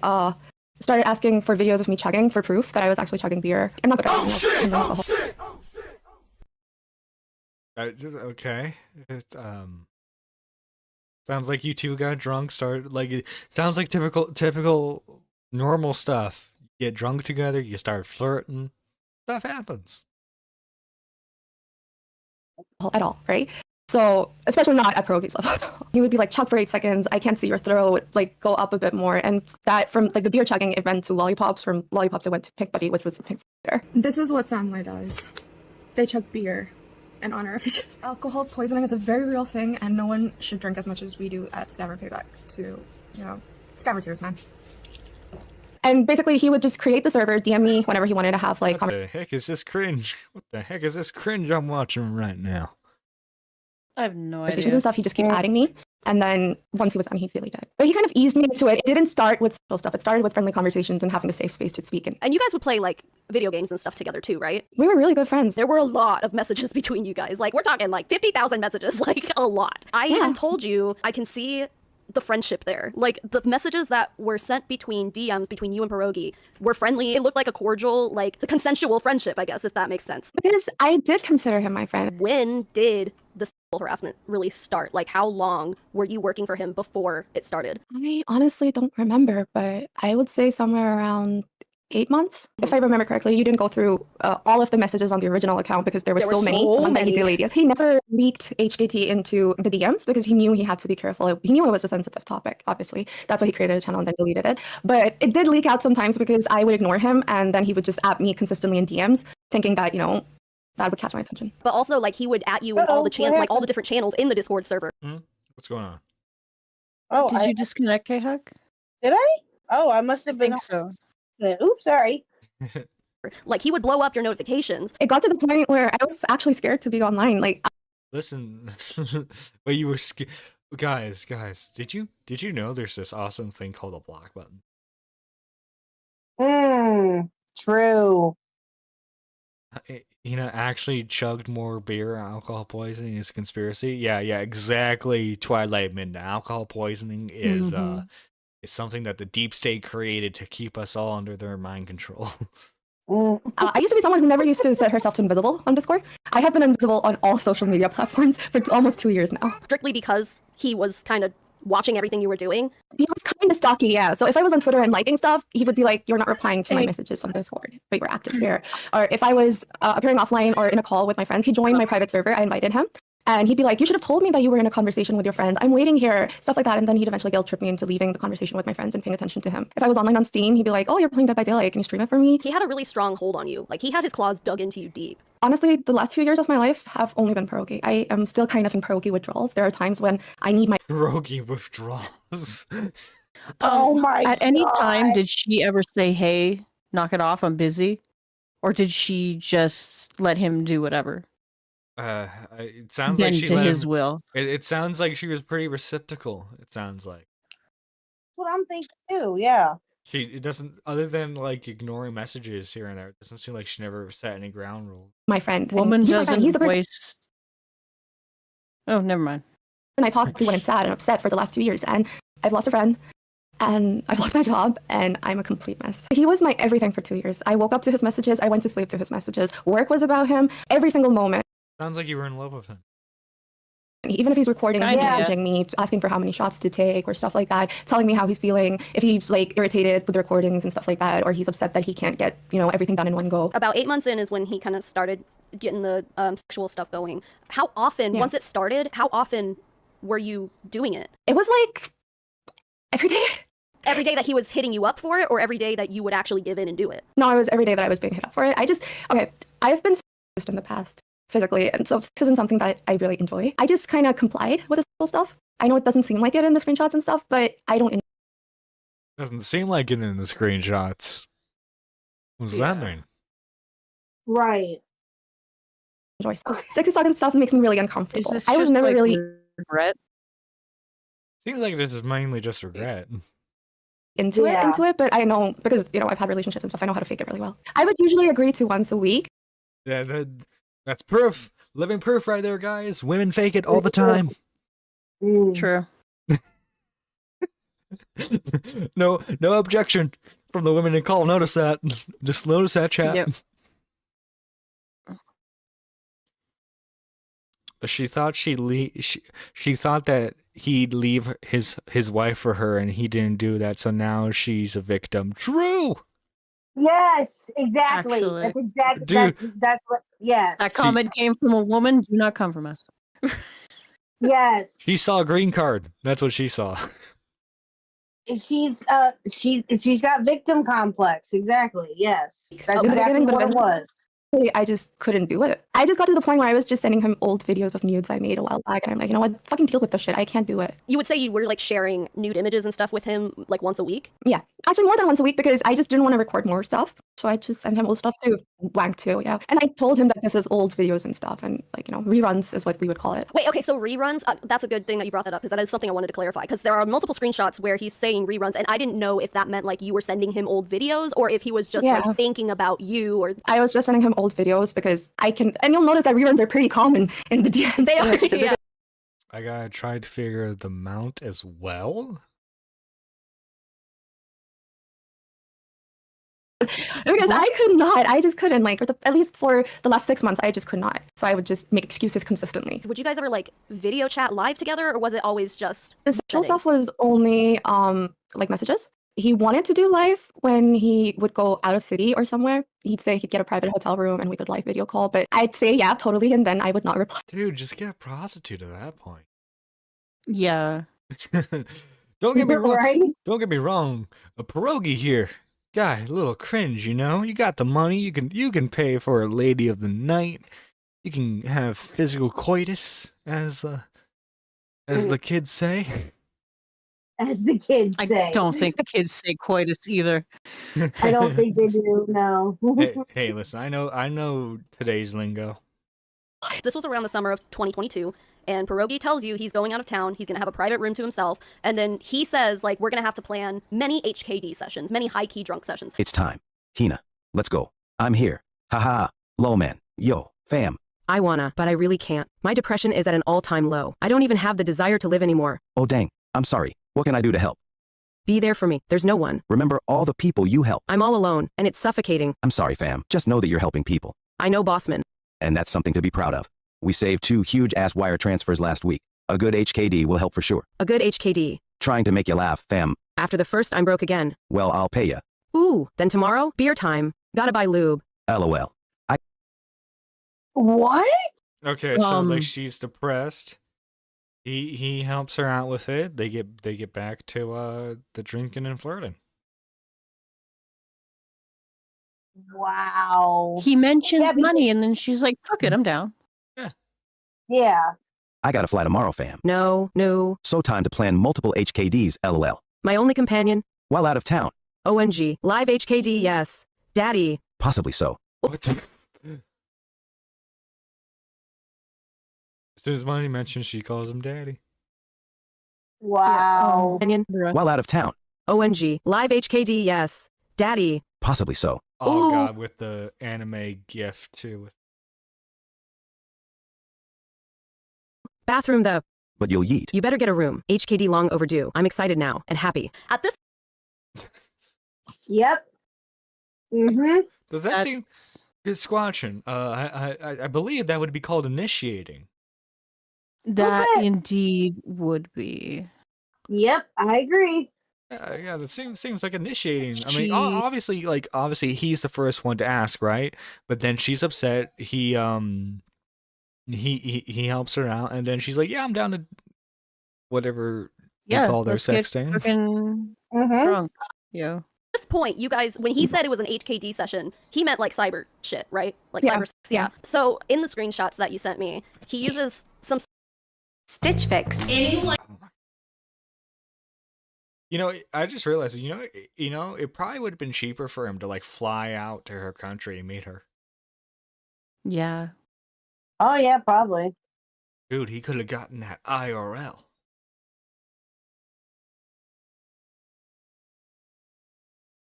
started asking for videos of me chugging for proof that I was actually chugging beer. I'm not gonna alcohol. Okay. It sounds like you two got drunk. It sounds like typical normal stuff. You get drunk together. You start flirting. Stuff happens. At all, right? So, especially not at Pierogi's level. He would be like, chug for 8 seconds. I can't see your throat. Like, go up a bit more. And that from like the beer chugging, it went to lollipops. From lollipops, it went to Pink Buddy, which was a pink beer. This is what family does. They chug beer in honor of each other. Alcohol poisoning is a very real thing, and no one should drink as much as we do at Scammer Payback to, you know, Scammer Tears, man. And basically, he would just create the server, DM me whenever he wanted to have like. What the heck is this cringe? What the heck is this cringe I'm watching right now? I have no conversations idea. and stuff. He just kept adding me, and then once he was done, he deleted it. But he kind of eased me into it. It didn't start with social stuff. It started with friendly conversations and having a safe space to speak. And you guys would play like video games and stuff together too, right? We were really good friends. There were a lot of messages between you guys. Like, we're talking like 50,000 messages, like a lot. I even told you I can see the friendship there. Like, the messages that were sent between DMs between you and Pierogi were friendly. It looked like a cordial, like a consensual friendship, I guess, if that makes sense. Because I did consider him my friend. When did the sexual harassment really start? Like, how long were you working for him before it started? I honestly don't remember, but I would say somewhere around 8 months. If I remember correctly, you didn't go through all of the messages on the original account because there were so many. The one that he deleted. He never leaked HKT into the DMs because he knew he had to be careful. He knew it was a sensitive topic, obviously. That's why he created a channel and then deleted it. But it did leak out sometimes because I would ignore him, and then he would just at me consistently in DMs, thinking that, you know, that would catch my attention. But also, like, he would at you in all the like all the different channels in the Discord server. What's going on? Oh, Did you disconnect, K-Huck? Did I? Oh, I must have I been. think so. Oops, sorry. Like, he would blow up your notifications. It got to the point where I was actually scared to be online. Like, Listen, but you were guys. Did you know there's this awesome thing called a block button? True. You know, actually chugged more beer. Alcohol poisoning is a conspiracy. Yeah, exactly. Twilight Midnight. Alcohol poisoning is is something that the deep state created to keep us all under their mind control. I used to be someone who never used to set herself to invisible on Discord. I have been invisible on all social media platforms for almost 2 years now. Strictly because he was kind of watching everything you were doing? He was kind of stalky, yeah. So if I was on Twitter and liking stuff, he would be like, you're not replying to my messages on Discord, but you're active here. Or if I was appearing offline or in a call with my friends, he joined my private server. I invited him. And he'd be like, you should have told me that you were in a conversation with your friends. I'm waiting here, stuff like that. And then he'd eventually guilt trip me into leaving the conversation with my friends and paying attention to him. If I was online on Steam, he'd be like, oh, you're playing Dead by Daylight. Can you stream it for me? He had a really strong hold on you. Like, he had his claws dug into you deep. Honestly, the last 2 years of my life have only been pierogi. I am still kind of in pierogi withdrawals. There are times when I need my pierogi withdrawals. Oh my At any God. time, did she ever say, hey, knock it off, I'm busy? Or did she just let him do whatever? It sounds Bend like she to let his him, will. It sounds like she was pretty reciprocal. It sounds like That's what I'm thinking too, yeah. it doesn't, other than like ignoring messages here and there, it doesn't seem like she never set any ground rules. my friend. And Woman he's my friend. doesn't He's the person voice. Oh, never mind. I talk to when I'm sad and upset for the last 2 years. And I've lost a friend. And I've lost my job, and I'm a complete mess. He was my everything for 2 years. I woke up to his messages. I went to sleep to his messages. Work was about him every single moment. Sounds like you were in love with him. Even if he's recording, he's Yeah. messaging me, asking for how many shots to take or stuff like that, telling me how he's feeling, if he's like irritated with the recordings and stuff like that, or he's upset that he can't get, you know, everything done in one go. About 8 months in is when he kind of started getting the sexual stuff going. How often, once it started, how often were you doing it? It was like every day. Every day that he was hitting you up for it, or every day that you would actually give in and do it? No, it was every day that I was being hit up for it. Okay, I've been abused in the past physically, and so this isn't something that I really enjoy. I just kind of complied with the stuff. I know it doesn't seem like it in the screenshots and stuff, but I don't. Doesn't seem like it in the screenshots. What does that mean? Right. Enjoy stuff. Sexy talk and stuff makes me really uncomfortable. Is this I was just never like really regret? Seems like this is mainly just regret. into it, but I know because I've had relationships and stuff. I know how to fake it really well. I would usually agree to once a week. Yeah, that's proof. Living proof right there, guys. Women fake it all the time. True. No objection from the women in call. Notice that. Just notice that, chat. Yep. But she thought she thought that he'd leave his wife for her, and he didn't do that. So now she's a victim. True. Yes, exactly. Actually. That's exactly Dude. that's what. Yes. That comment came from a woman. Do not come from us. Yes. She saw a green card. That's what she saw. She's got victim complex. Exactly. Yes. That's Okay. exactly But what it was. I just couldn't do it. I just got to the point where I was just sending him old videos of nudes I made a while back, and I'm like, you know what? Fucking deal with the shit. I can't do it. You would say you were like sharing nude images and stuff with him like once a week? Yeah, actually more than once a week because I just didn't want to record more stuff. So I just sent him old stuff to wank too. Yeah, and I told him that this is old videos and stuff, and reruns is what we would call it. Wait, okay, so reruns, that's a good thing that you brought that up because that is something I wanted to clarify because there are multiple screenshots where he's saying reruns and I didn't know if that meant like you were sending him old videos or if he was just like thinking about you or... I was just sending him old videos because I can, and you'll notice that reruns are pretty common in the DMs. They are, yeah. I gotta try to figure the mount as well. Because I could not. I just couldn't. Like, at least for the last 6 months, I just could not. So I would just make excuses consistently. Would you guys ever like video chat live together, or was it always just The sexual stuff was only like messages. He wanted to do live when he would go out of city or somewhere. He'd say he'd get a private hotel room and we could live video call. But I'd say yeah, totally, and then I would not reply. Dude, just get a prostitute at that point. Yeah. Don't get me wrong. Right? Don't get me wrong. A pierogi here. Guy, a little cringe, you know? You got the money, you can pay for a lady of the night. You can have physical coitus, as the kids say. As the kids say. I don't think the kids say coitus either. I don't think they do. No. Hey, listen, I know today's lingo. This was around the summer of 2022, and Pierogi tells you he's going out of town, he's gonna have a private room to himself, and then he says, like, we're gonna have to plan many HKD sessions, many high-key drunk sessions. It's time. Hina, let's go. I'm here. Haha. Low man. Yo, fam. I wanna, but I really can't. My depression is at an all-time low. I don't even have the desire to live anymore. Oh dang. I'm sorry. What can I do to help? Be there for me. There's no one. Remember all the people you help. I'm all alone, and it's suffocating. I'm sorry, fam. Just know that you're helping people. I know, Bossman. And that's something to be proud of. We saved 2 huge-ass wire transfers last week. A good HKD will help for sure. A good HKD. Trying to make you laugh, fam. After the first, I'm broke again. Well, I'll pay ya. Ooh, then tomorrow, beer time. Gotta buy lube. LOL. What? Okay, so like she's depressed. He helps her out with it. They get back to the drinking and flirting. Wow. He mentions money, and then she's like, "Fuck it, I'm down." Yeah. I gotta fly tomorrow, fam. No. So time to plan multiple HKDs, LOL. My only companion? While out of town. OMG. Live HKD, yes. Daddy. Possibly so. What the? As soon as money mentions, she calls him daddy. Wow. Companion? While out of town. OMG. Live HKD, yes. Daddy. Possibly so. Oh Ooh. god, with the anime gif too. Bathroom though. But you'll yeet. You better get a room. HKD long overdue. I'm excited now and happy. At this... Yep. Mm-hmm. Does that seem good squatching? I believe that would be called initiating. That indeed would be. Yep, I agree. Yeah, that seems like initiating. I mean, obviously he's the first one to ask, right? But then she's upset. He helps her out, and then she's like, "Yeah, I'm down to whatever Yeah, call their let's get sexting. freaking Mhm. drunk. Yeah. At this point, you guys, when he said it was an HKD session, he meant like cyber shit, right? Like Yeah. cyber sex, yeah. So in the screenshots that you sent me, he uses some Stitch Fix. You know, I just realized, it probably would have been cheaper for him to like fly out to her country and meet her. Yeah. Oh yeah, probably. Dude, he could have gotten that IRL.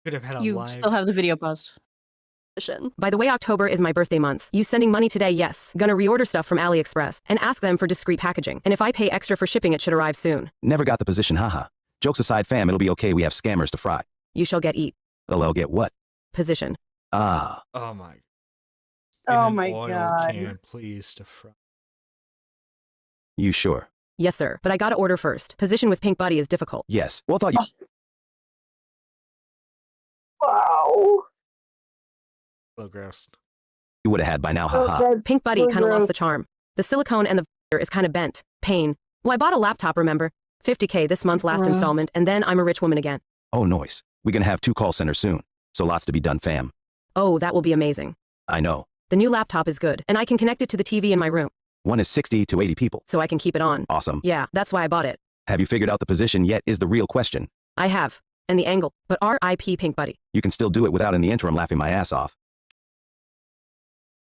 Could have had a You live. still have the video paused. session. By the way, October is my birthday month. You sending money today? Yes. Gonna reorder stuff from AliExpress and ask them for discreet packaging. And if I pay extra for shipping, it should arrive soon. Never got the position, haha. Jokes aside, fam, it'll be okay. We have scammers to fry. You shall get eat. LL, get what? Position. Ah, Oh my. Oh In an my oil God. Can, please, to fry. you sure? Yes, sir. But I gotta order first. Position with Pink Buddy is difficult. Yes. Well, thought you. Wow. So gross. You would have had by now, Oh, haha. that's Pink Buddy so kinda lost gross. the charm. The silicone and the is kinda bent. Pain. Well, I bought a laptop, remember? $50K this month, last Bruh. installment, and then I'm a rich woman again. Oh, noise. We're gonna have 2 call centers soon. So lots to be done, fam. Oh, that will be amazing. I know. The new laptop is good, and I can connect it to the TV in my room, One is 60 to 80 people. so I can keep it on. Awesome. Yeah, that's why I bought it. Have you figured out the position yet is the real question. I have. And the angle. But RIP Pink Buddy. You can still do it without in the interim laughing my ass off.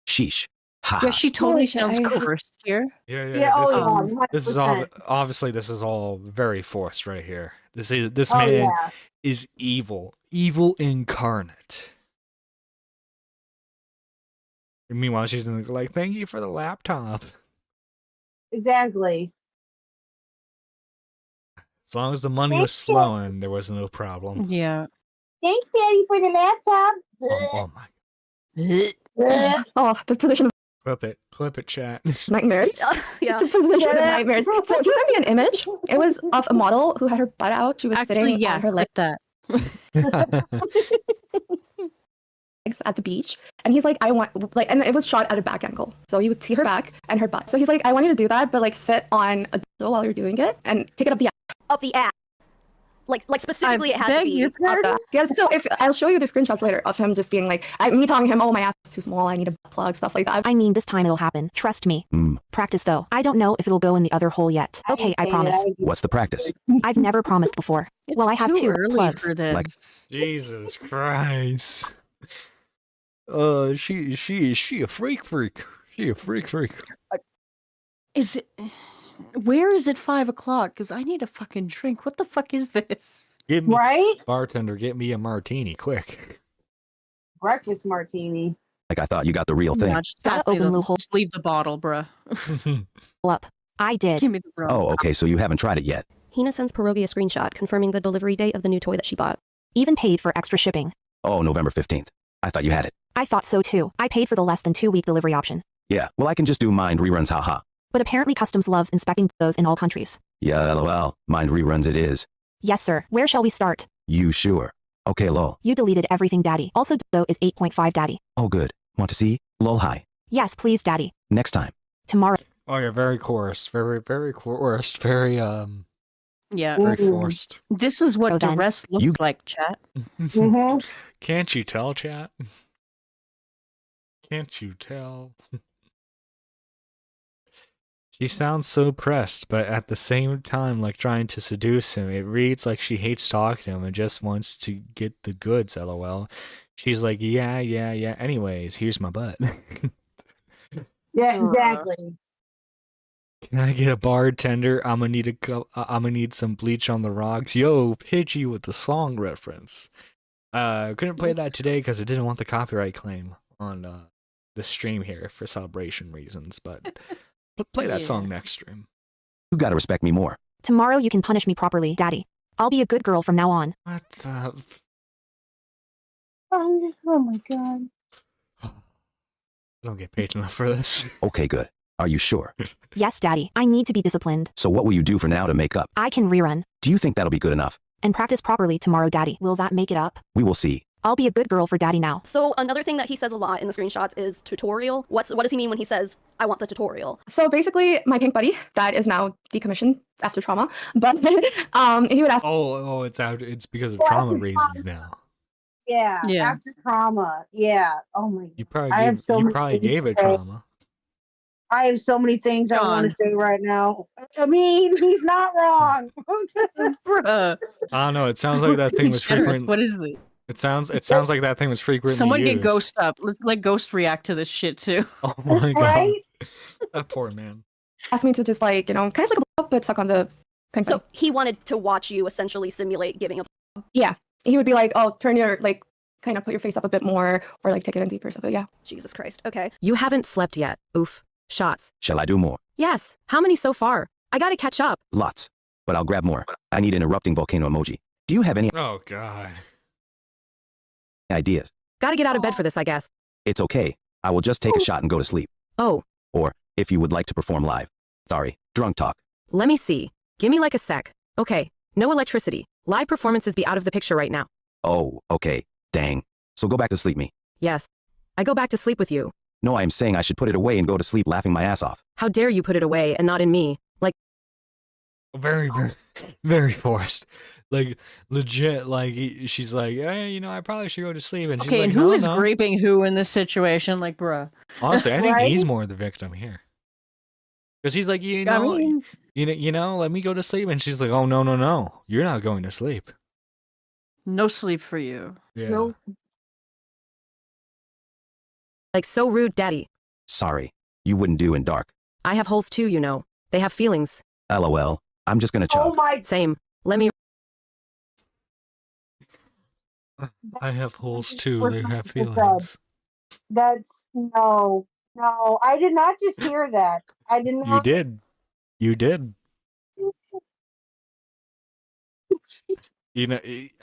Sheesh. Ha Yeah, ha. she totally Holy sounds shit. coerced here. Yeah, Yeah, oh this, yeah. this is 100%. obviously this is all very forced right here. This Oh man yeah. is evil incarnate. And meanwhile, she's like, "Thank you for the laptop." Exactly. As long as the money was flowing, there was no problem. Yeah. Thanks, Daddy, for the laptop. Oh my! Oh, the position of Clip it, chat. nightmares. Yeah. The position Shut of up. nightmares. So he sent me an image. It was of a model who had her butt out. She was Actually, sitting yeah, on her like that. legs at the beach, and he's like, I want like, and it was shot at a back angle, so you would see her back and her butt. So he's like, I want you to do that, but like sit on a dildo while you're doing it and take it up the Up the ass. Like specifically, it had to beg be. your pardon? Yeah, so if I'll show you the screenshots later of him just being like, me telling him, oh, my ass is too small, I need a plug, stuff like that. I mean, this time it'll happen. Trust me. Hmm. Practice though. I don't know if it'll go in the other hole yet. Okay, I promise. What's the practice? I've never promised before. It's Well, I have too two early plugs. for this. Like- Jesus Christ! She a freak. She a freak. Is it? Where is it 5 o'clock? Because I need a fucking drink. What the fuck is this? Give me, Right? bartender, get me a martini, quick. Breakfast martini. Like I thought you got the real thing. Nah, just Gotta pass me open the, loophole. just leave the bottle, bruh. Up. I did. Give me the bottle. Oh, okay, so you haven't tried it yet. Hina sends Pierogi a screenshot confirming the delivery date of the new toy that she bought. Even paid for extra shipping. Oh, November 15th. I thought you had it. I thought so too. I paid for the less than 2-week delivery option. Yeah, well, I can just do mind reruns, haha. But apparently customs loves inspecting those in all countries. Yeah, lol. Mind reruns it is. Yes, sir. Where shall we start? You sure? Okay, lol. You deleted everything, Daddy. Also, though is 8.5, Daddy. Oh, good. Want to see? Lol, hi. Yes, please, Daddy. Next time. Tomorrow. Oh, yeah, very coarse, very coarse, very Yeah. very Mhm. forced. This is what Oh, then. duress looks You- like, chat. Mm-hmm. Can't you tell, chat? Can't you tell? She sounds so pressed, but at the same time, like trying to seduce him. It reads like she hates talking to him and just wants to get the goods, lol. She's like, yeah. Anyways, here's my butt. Yeah, exactly. Can I get a bartender? I'm gonna need I'm gonna need some bleach on the rocks. Yo, Pidgey with the song reference. Couldn't play that today because I didn't want the copyright claim on the stream here for celebration reasons. But play that song next stream. You gotta respect me more. Tomorrow you can punish me properly, Daddy. I'll be a good girl from now on. What the? Oh my god. I don't get paid enough for this. Okay, good. Are you sure? Yes, Daddy. I need to be disciplined. So what will you do for now to make up? I can rerun. Do you think that'll be good enough? And practice properly tomorrow, Daddy. Will that make it up? We will see. I'll be a good girl for daddy now. So another thing that he says a lot in the screenshots is tutorial. What does he mean when he says, I want the tutorial? So basically, my pink buddy that is now decommissioned after trauma, but he would ask. Oh, it's because of trauma reasons now. Yeah, Yeah. after trauma. Yeah. Oh my. You probably I have gave, so you many probably things gave to it say. trauma. I have so many things I want to say right now. I mean, he's not wrong. Bruh. I don't know. It sounds like that thing was Generous. frequent. What is this? It sounds like that thing was frequently Someone used. get Ghost up. Let's let Ghost react to this shit too. Oh my god. Right? That poor man. Asked me to just like, kind of like a but suck on the pink So buddy. he wanted to watch you essentially simulate giving a. Yeah. He would be like, oh, turn your, like, kind of put your face up a bit more, or like take it in deeper or something. Yeah. Jesus Christ. Okay. You haven't slept yet. Oof. Shots. Shall I do more? Yes. How many so far? I gotta catch up. Lots. But I'll grab more. I need an erupting volcano emoji. Do you have any Oh god. ideas? Gotta get out of bed for this, I guess. It's okay. I will just take a shot and go to sleep. Oh, Or, if you would like to perform live. Sorry, drunk talk. let me see. Give me like a sec. Okay. No electricity. Live performances be out of the picture right now. Oh, okay. Dang. So go back to sleep me. Yes. I go back to sleep with you. No, I am saying I should put it away and go to sleep laughing my ass off. How dare you put it away and not in me? Like, Very, very forced. Like legit. Like she's like, hey, I probably should go to sleep. And she's Okay, like, and who no, is no. graping who in this situation? Like, bruh. Honestly, I think Right? he's more the victim here. Because he's like, I mean, let me go to sleep. And she's like, oh no, you're not going to sleep. no sleep for you. Yeah. No. like so rude, daddy. Sorry. You wouldn't do in dark. I have holes too, you know. They have feelings. LOL. I'm just gonna Oh chug. my. Same. Let me. I have holes too. What's They not have to be said? feelings. That's no. I did not just hear that. I did You not. did. You did.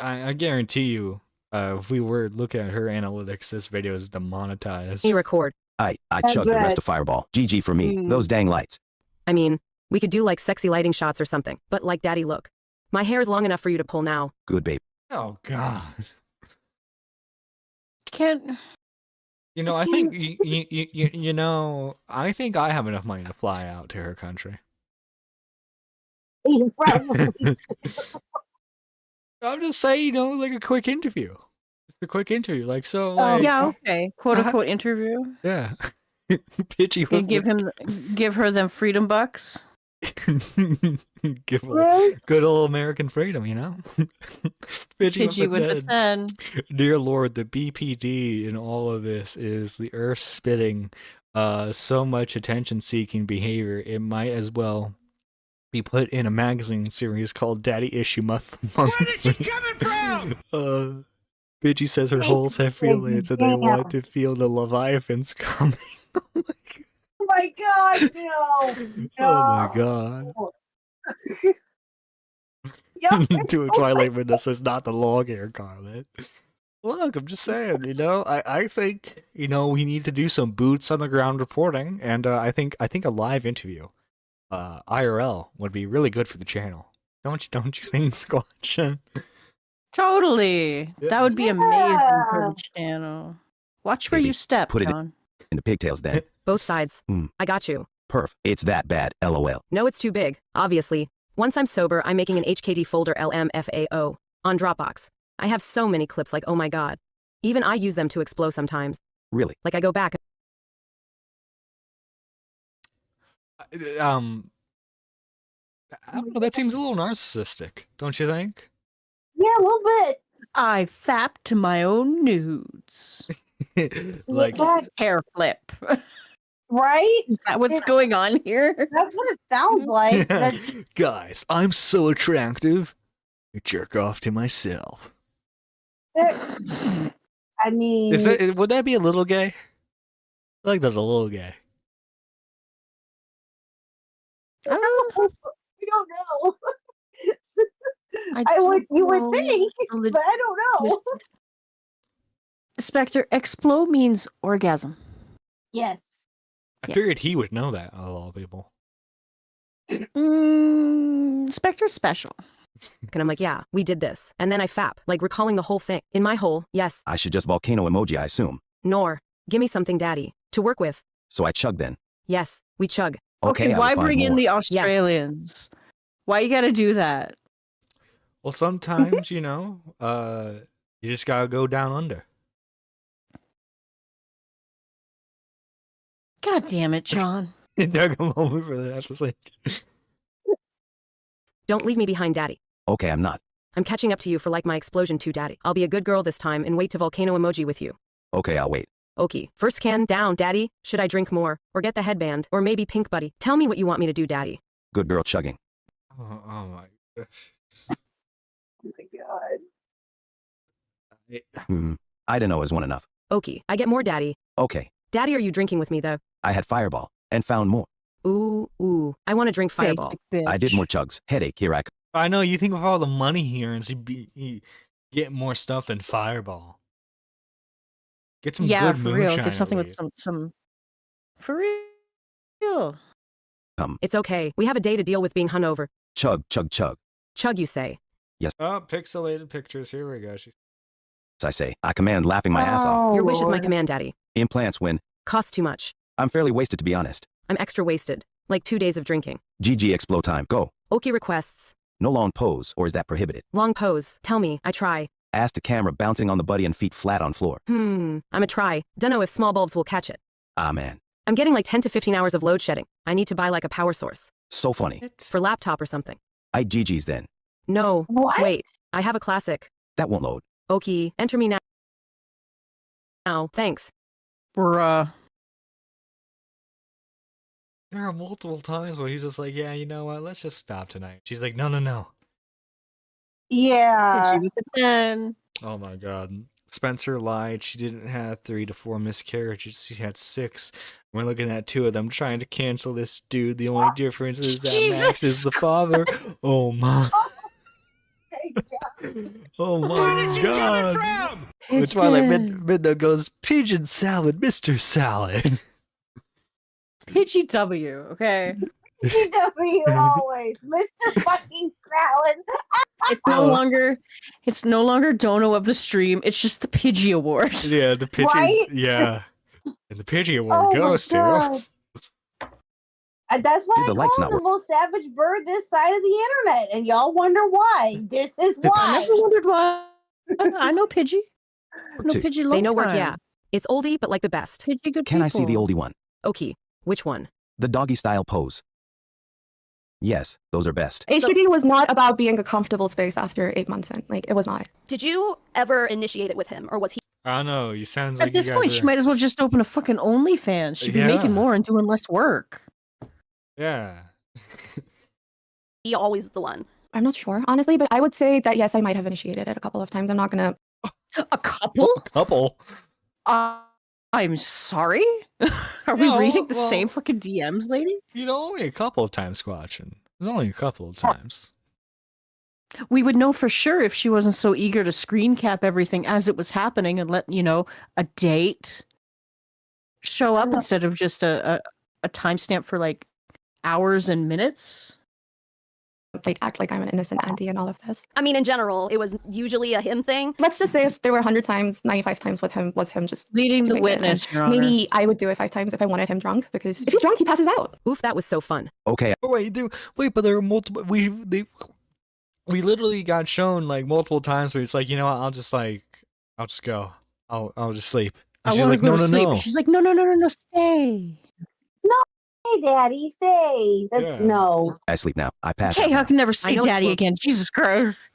I guarantee you, if we were looking at her analytics, this video is demonetized. Me record. I chugged the rest of Fireball. GG for me. Mm. Those dang lights. I mean, we could do like sexy lighting shots or something. But like, daddy, look. My hair is long enough for you to pull now. Good babe. Oh god. Can't. I think I think I have enough money to fly out to her country. Probably. I'm just saying, like a quick interview. Just a quick interview, like so. Like, Yeah, okay. Quote unquote interview. yeah. Pitchy And give her them freedom bucks. give her good old American freedom, Pitchy Pidgey with the 10. Dear Lord, the BPD in all of this is the earth spitting so much attention-seeking behavior. It might as well be put in a magazine series called Daddy Issue Month. Where is she coming from? Pidgey says her holes have feelings and they want to feel the Leviathans coming. Oh my god, no. Oh my god. Yep. To a Twilight Witness is not the long hair comment. Look, I'm just saying, I think, we need to do some boots on the ground reporting, and I think a live interview, IRL, would be really good for the channel. Don't you think, Squatch? Totally. Yeah. That would be amazing for the channel. Watch where Maybe you step, put it John. in the pigtails then. Both sides. Mm. I got you. Perf. It's that bad. LOL. No, it's too big, obviously. Once I'm sober, I'm making an HKD folder LMFAO on Dropbox. I have so many clips like, oh my god. Even I use them to explode sometimes. Really? Like I go back. I don't know, that seems a little narcissistic, don't you think? Yeah, a little bit. I fap to my own nudes. Like, That- Hair flip. right? Is that what's going on here? That's what it sounds like. That's, guys, I'm so attractive. I jerk off to myself. I mean, Would that be a little gay? I feel like that's a little gay. I don't know. You would think, but I don't know. Spectre, explode means orgasm. Yes. I figured he would know that, of all people. Spectre's special. And I'm like, yeah, we did this. And then I fap, like recalling the whole thing. In my hole, yes. I should just volcano emoji, I assume. Nor. Give me something, daddy. To work with. So I chug then. Yes, we chug. Okay, I will why find bring in more. the Australians? Why you gotta do that? Well, sometimes, you know, you just gotta go down under. God damn it, John. It took a moment for that. Just like, Don't leave me behind, daddy. Okay, I'm not. I'm catching up to you for like my explosion too, daddy. I'll be a good girl this time and wait to volcano emoji with you. Okay, I'll wait. Okay, first can down, daddy. Should I drink more? Or get the headband? Or maybe pink buddy? Tell me what you want me to do, daddy. Good girl chugging. oh my gosh. Oh my god. I don't know, is one enough. Okay, I get more, daddy. Okay, Daddy, are you drinking with me though? I had Fireball and found more. Ooh, I want to drink Fireball. Basic bitch. I did more chugs. Headache, here I come. I know, you think of all the money he earns, he'd get more stuff than Fireball. Get some Yeah, good for real. moonshine. Get something at with least. some for real. It's okay. We have a day to deal with being hungover. Chug, chug, chug. Chug, you say. Oh, pixelated pictures. Here we go. I say, I command laughing my ass off. Your wish is my command, daddy. Implants win. Costs too much. I'm fairly wasted to be honest. I'm extra wasted. Like 2 days of drinking. GG explode time, go. Okay requests. No long pose, or is that prohibited? Long pose. Tell me. I try. Ass to camera bouncing on the buddy and feet flat on floor. I'm a try. Dunno if small bulbs will catch it. Ah man. I'm getting like 10 to 15 hours of load shedding. I need to buy like a power source. So funny. For laptop or something. I GG's then. No. What? Wait. I have a classic. That won't load. Okay. Enter me now. Now. Thanks. Bruh. There are multiple times where he's just like, yeah, you know what? Let's just stop tonight. She's like, no. Yeah. Hit you with a 10. Oh my god. Spencer lied. She didn't have 3 to 4 miscarriages. She had 6. We're looking at 2 of them trying to cancel this dude. The only difference is that Max is the father. Oh my. Oh my god. Which one like Midna goes, pigeon salad, Mr. Salad. PGW, okay? PW always. Mr. fucking Salad. It's no longer Dono of the stream. It's just the Pidgey Award. Yeah, the Pidgey. Right? Yeah. And the Pidgey Award goes to. That's why Dude, the I light's call not him the most savage bird this side of the internet, and y'all wonder why. This is why. I never wondered why. I know Pidgey. No Two. Pidgey long They know work, time. yeah. It's oldie, but like the best. Pidgey good Can I see the people. oldie one? Okay. Which one? The doggy style pose. Yes, those are best. HKD was not about being a comfortable space after 8 months in. Like, it was not. Did you ever initiate it with him, or was he? I don't know. You sounds like At this you guys point, are... she might as well just open a fucking OnlyFans. She'd be making Yeah. more and doing less work. Yeah. He always the one. I'm not sure, honestly, but I would say that yes, I might have initiated it a couple of times. I'm not gonna. A couple? Couple. I'm sorry? Are we No, reading the well- same fucking DMs, lady? You know, only a couple of times squatching. There's only a couple of times. We would know for sure if she wasn't so eager to screen cap everything as it was happening and let, a date show up instead of just a timestamp for like hours and minutes. Like, act like I'm an innocent auntie and all of this. I mean, in general, it was usually a him thing. Let's just say if there were 100 times, 95 times with him was him just Leading the doing it, and witness, Your Honor. maybe I would do it 5 times if I wanted him drunk, because if he's drunk, he passes out. Oof, that was so fun. Okay, Oh, wait, but there were multiple. We literally got shown like multiple times where it's like, you know what? I'll just go. I'll just sleep. And I she's want like, to go no, to no, sleep. no. She's like, no, stay. Hey, Daddy, stay. That's Yeah. no. I sleep now. I pass Okay, out. I can never I say know it's daddy slow. again. Jesus Christ.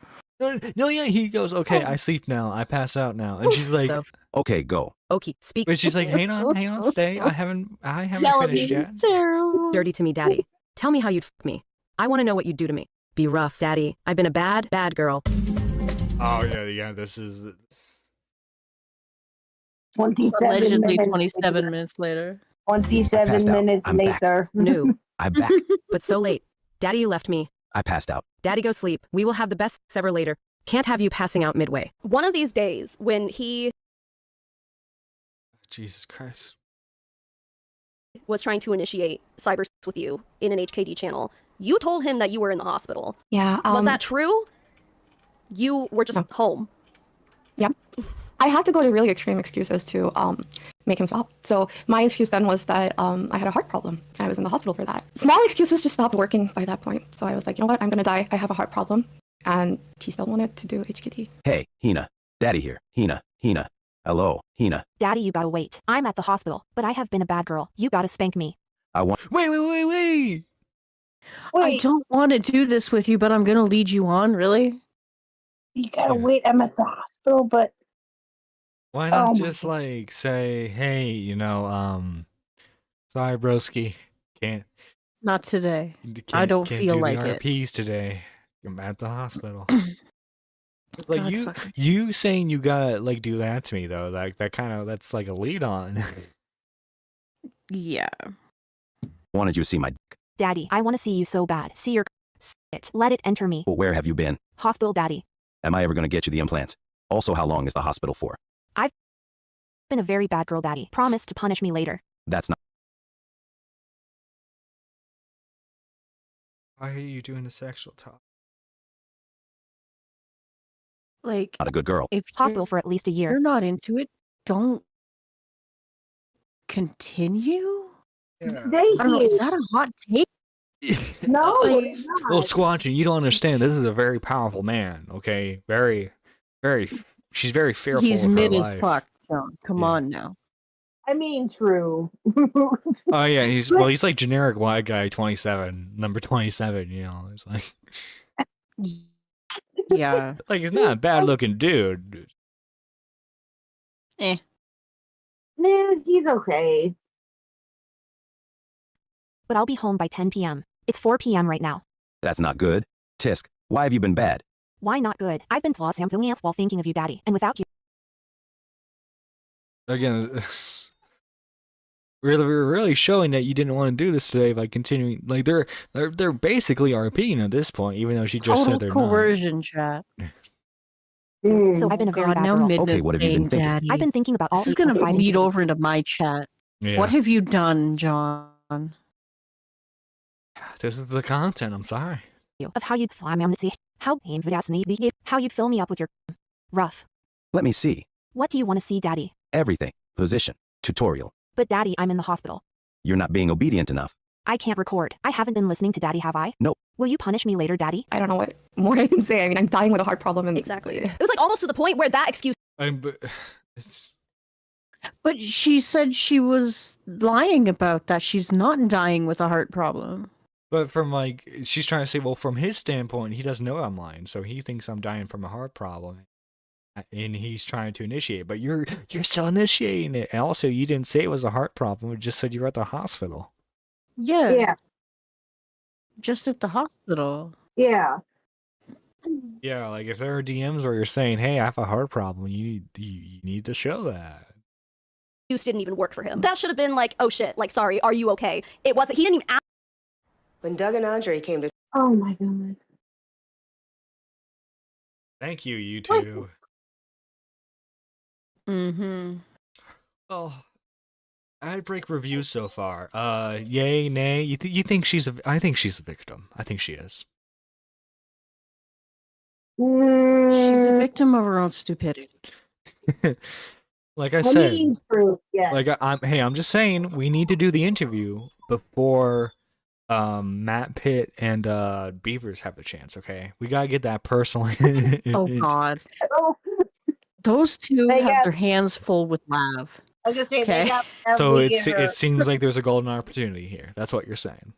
No, yeah, he goes, okay, I sleep now. I pass out now. And she's like, So- Okay, go. Okay, speak but she's like, hang on, stay. I haven't Yell at finished me. yet. Terrible. dirty to me, daddy. Tell me how you'd fuck me. I want to know what you'd do to me. Be rough, daddy. I've been a bad, bad girl. Oh yeah. This is 27 Allegedly minutes 27 later. minutes later. 27 passed out. minutes I'm back. later. No, I'm back. but so late. Daddy, you left me. I passed out. Daddy, go sleep. We will have the best sex ever later. Can't have you passing out midway. One of these days, when he Jesus Christ. was trying to initiate cyber sex with you in an HKD channel. You told him that you were in the hospital. Yeah. Was that true? You were just home. Yep. I had to go to really extreme excuses to make him stop. So my excuse then was that I had a heart problem and I was in the hospital for that. Small excuses just stopped working by that point. So I was like, you know what? I'm going to die. I have a heart problem. And he still wanted to do HKT. Hey, Hina. Daddy here. Hina. Hello, Hina. Daddy, you gotta wait. I'm at the hospital, but I have been a bad girl. You gotta spank me. I want. Wait. I don't want to do this with you, but I'm going to lead you on, really? You gotta wait. I'm at the hospital, but Why not just like say, hey, sorry, broski, can't. Not today. I don't can't feel do like the it. RPs today. I'm at the hospital. It's like God, you saying you gotta like do that to me though. Like that's like a lead on. Yeah. Wanted you to see my. Daddy, I want to see you so bad. See your it. Let it enter me. Well, where have you been? Hospital, Daddy. Am I ever going to get you the implants? Also, how long is the hospital for? I've been a very bad girl, Daddy. Promise to punish me later. That's not. Why are you doing the sexual talk? Like, Not a good girl. if Hospital for at least a year. you're not into it, don't continue? Thank I don't know, you. is that a hot take? No, Like- it's not. Well, Squatchy, you don't understand. This is a very powerful man. Okay, very. She's very fearful. He's of her mid as life. fuck, John. Come on now. I mean, true. Oh yeah, he's like generic white guy 27, number 27. It's like Yeah. like he's not a bad looking dude. Eh. Nah, he's okay. But I'll be home by 10 p.m. It's 4 p.m. right now. That's not good. Tisk, why have you been bad? Why not good? I've been flossing while thinking of you, Daddy. And without you. Again, we're really showing that you didn't want to do this today by continuing. Like they're basically RPing at this point, even though she just Total said they're coercion, chat. So I've been a very God, bad now girl. Midna's Okay, what have you been saying thinking? daddy. I've been thinking about all This is the going to fighting lead to- over into my chat. not. What have you done, John? This is the content. I'm sorry. of how you'd fly me on the sea. How you'd fill me up with your rough. Let me see. What do you want to see, Daddy? Everything. Position. Tutorial. But Daddy, I'm in the hospital. You're not being obedient enough. I can't record. I haven't been listening to Daddy, have I? Nope. Will you punish me later, Daddy? I don't know what more I can say. I mean, I'm dying with a heart problem. And Exactly. It was like almost to the point where that excuse. But she said she was lying about that. She's not dying with a heart problem. But from like, she's trying to say, well, from his standpoint, he doesn't know I'm lying, so he thinks I'm dying from a heart problem, and he's trying to initiate. But you're still initiating it. And also, you didn't say it was a heart problem. You just said you were at the hospital. Yeah. Yeah. Just at the hospital. Yeah. Yeah, like if there are DMs where you're saying, "Hey, I have a heart problem," you need to show that. Excuse didn't even work for him. That should have been like, oh shit, like sorry, are you okay? It wasn't. He didn't even ask. When Doug and Andre came to. Oh my god. Thank you, you two. Mm-hmm. Well, I'd break reviews so far. Yay, nay. You think she's a? I think she's a victim. I think she is. She's a victim of her own stupidity. Like I said, true. Yes. like I'm just saying we need to do the interview before Matt Pitt and Beavers have the chance. Okay, we gotta get that personally. Oh God. Oh, Those two They have got- their hands full with love. I was gonna say Okay. they got. So we get her. it seems like there's a golden opportunity here. That's what you're saying.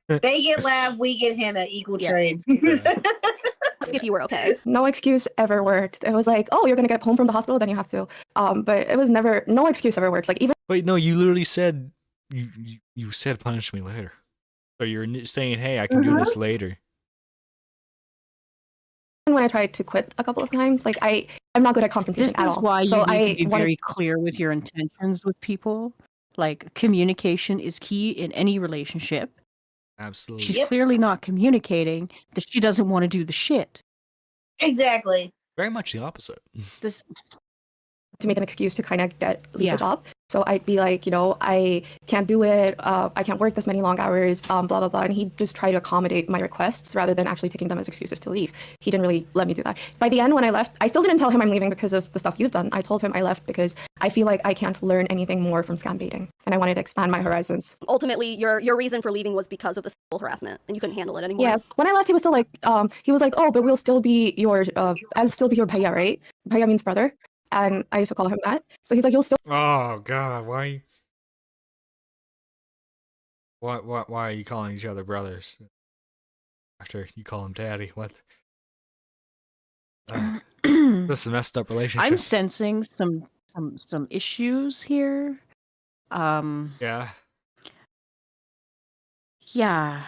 They get Lav, we get Hannah. Equal Yeah. trade. Ask if you were okay. No excuse ever worked. It was like, oh, you're gonna get home from the hospital, then you have to. But it was never. No excuse ever worked. Like even Wait, no, you literally said you said punish me later. So you're saying, hey, I can do this later. when I tried to quit a couple of times, like I'm not good at confrontation This at is all. why you So need to be wanted- very clear with your intentions with people. Like communication is key in any relationship. Absolutely. She's clearly not communicating that she doesn't want to do the shit. Exactly. Very much the opposite. This to make an excuse to kind of leave Yeah. the job. So I'd be like, I can't do it. I can't work this many long hours, blah, blah, blah. And he'd just try to accommodate my requests rather than actually taking them as excuses to leave. He didn't really let me do that. By the end, when I left, I still didn't tell him I'm leaving because of the stuff you've done. I told him I left because I feel like I can't learn anything more from scam baiting. And I wanted to expand my horizons. Ultimately, your reason for leaving was because of the sexual harassment, and you couldn't handle it anymore. Yes. When I left, he was still like, oh, but we'll still be I'll still be your bhaiya, right? Bhaiya means brother. And I used to call him that. So he's like, you'll still. Oh God, why are you calling each other brothers after you call him daddy? What? This is a messed up relationship. I'm sensing some issues here. Yeah. Yeah.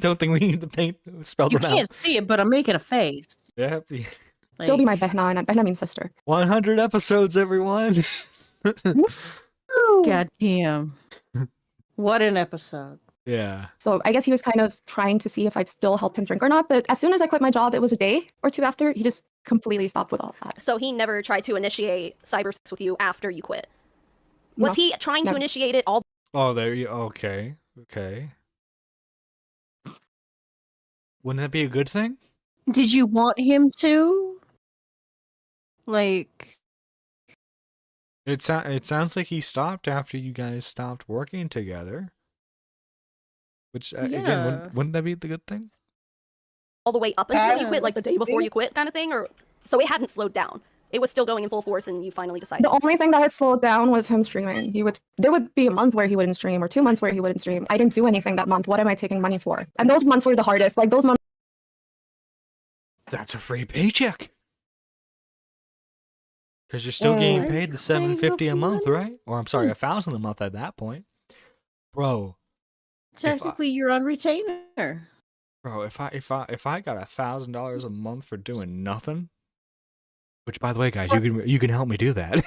Don't think we need to spell You them out. can't see it, but I'm making a face. Yeah. Still be my behna, and behna means sister. 100 episodes, everyone. God damn. What an episode. Yeah. So I guess he was kind of trying to see if I'd still help him drink or not. But as soon as I quit my job, it was a day or two after, he just completely stopped with all that. So he never tried to initiate cyber sex with you after you quit? Was he trying to initiate it all? Oh, there you. Okay. Okay. Wouldn't that be a good thing? Did you want him to? Like, It sounds like he stopped after you guys stopped working together. Which again, wouldn't that be the good thing? All the way up until you quit, like the day before you quit, kind of thing, or so it hadn't slowed down. It was still going in full force, and you finally decided. The only thing that had slowed down was him streaming. There would be a month where he wouldn't stream, or 2 months where he wouldn't stream. I didn't do anything that month. What am I taking money for? And those months were the hardest. Like those months. That's a free paycheck. Because you're still getting paid the $750 a month, right? Or I'm sorry, $1,000 a month at that point, bro. technically, you're on retainer. Bro, if I got $1,000 a month for doing nothing, which by the way, guys, you can help me do that.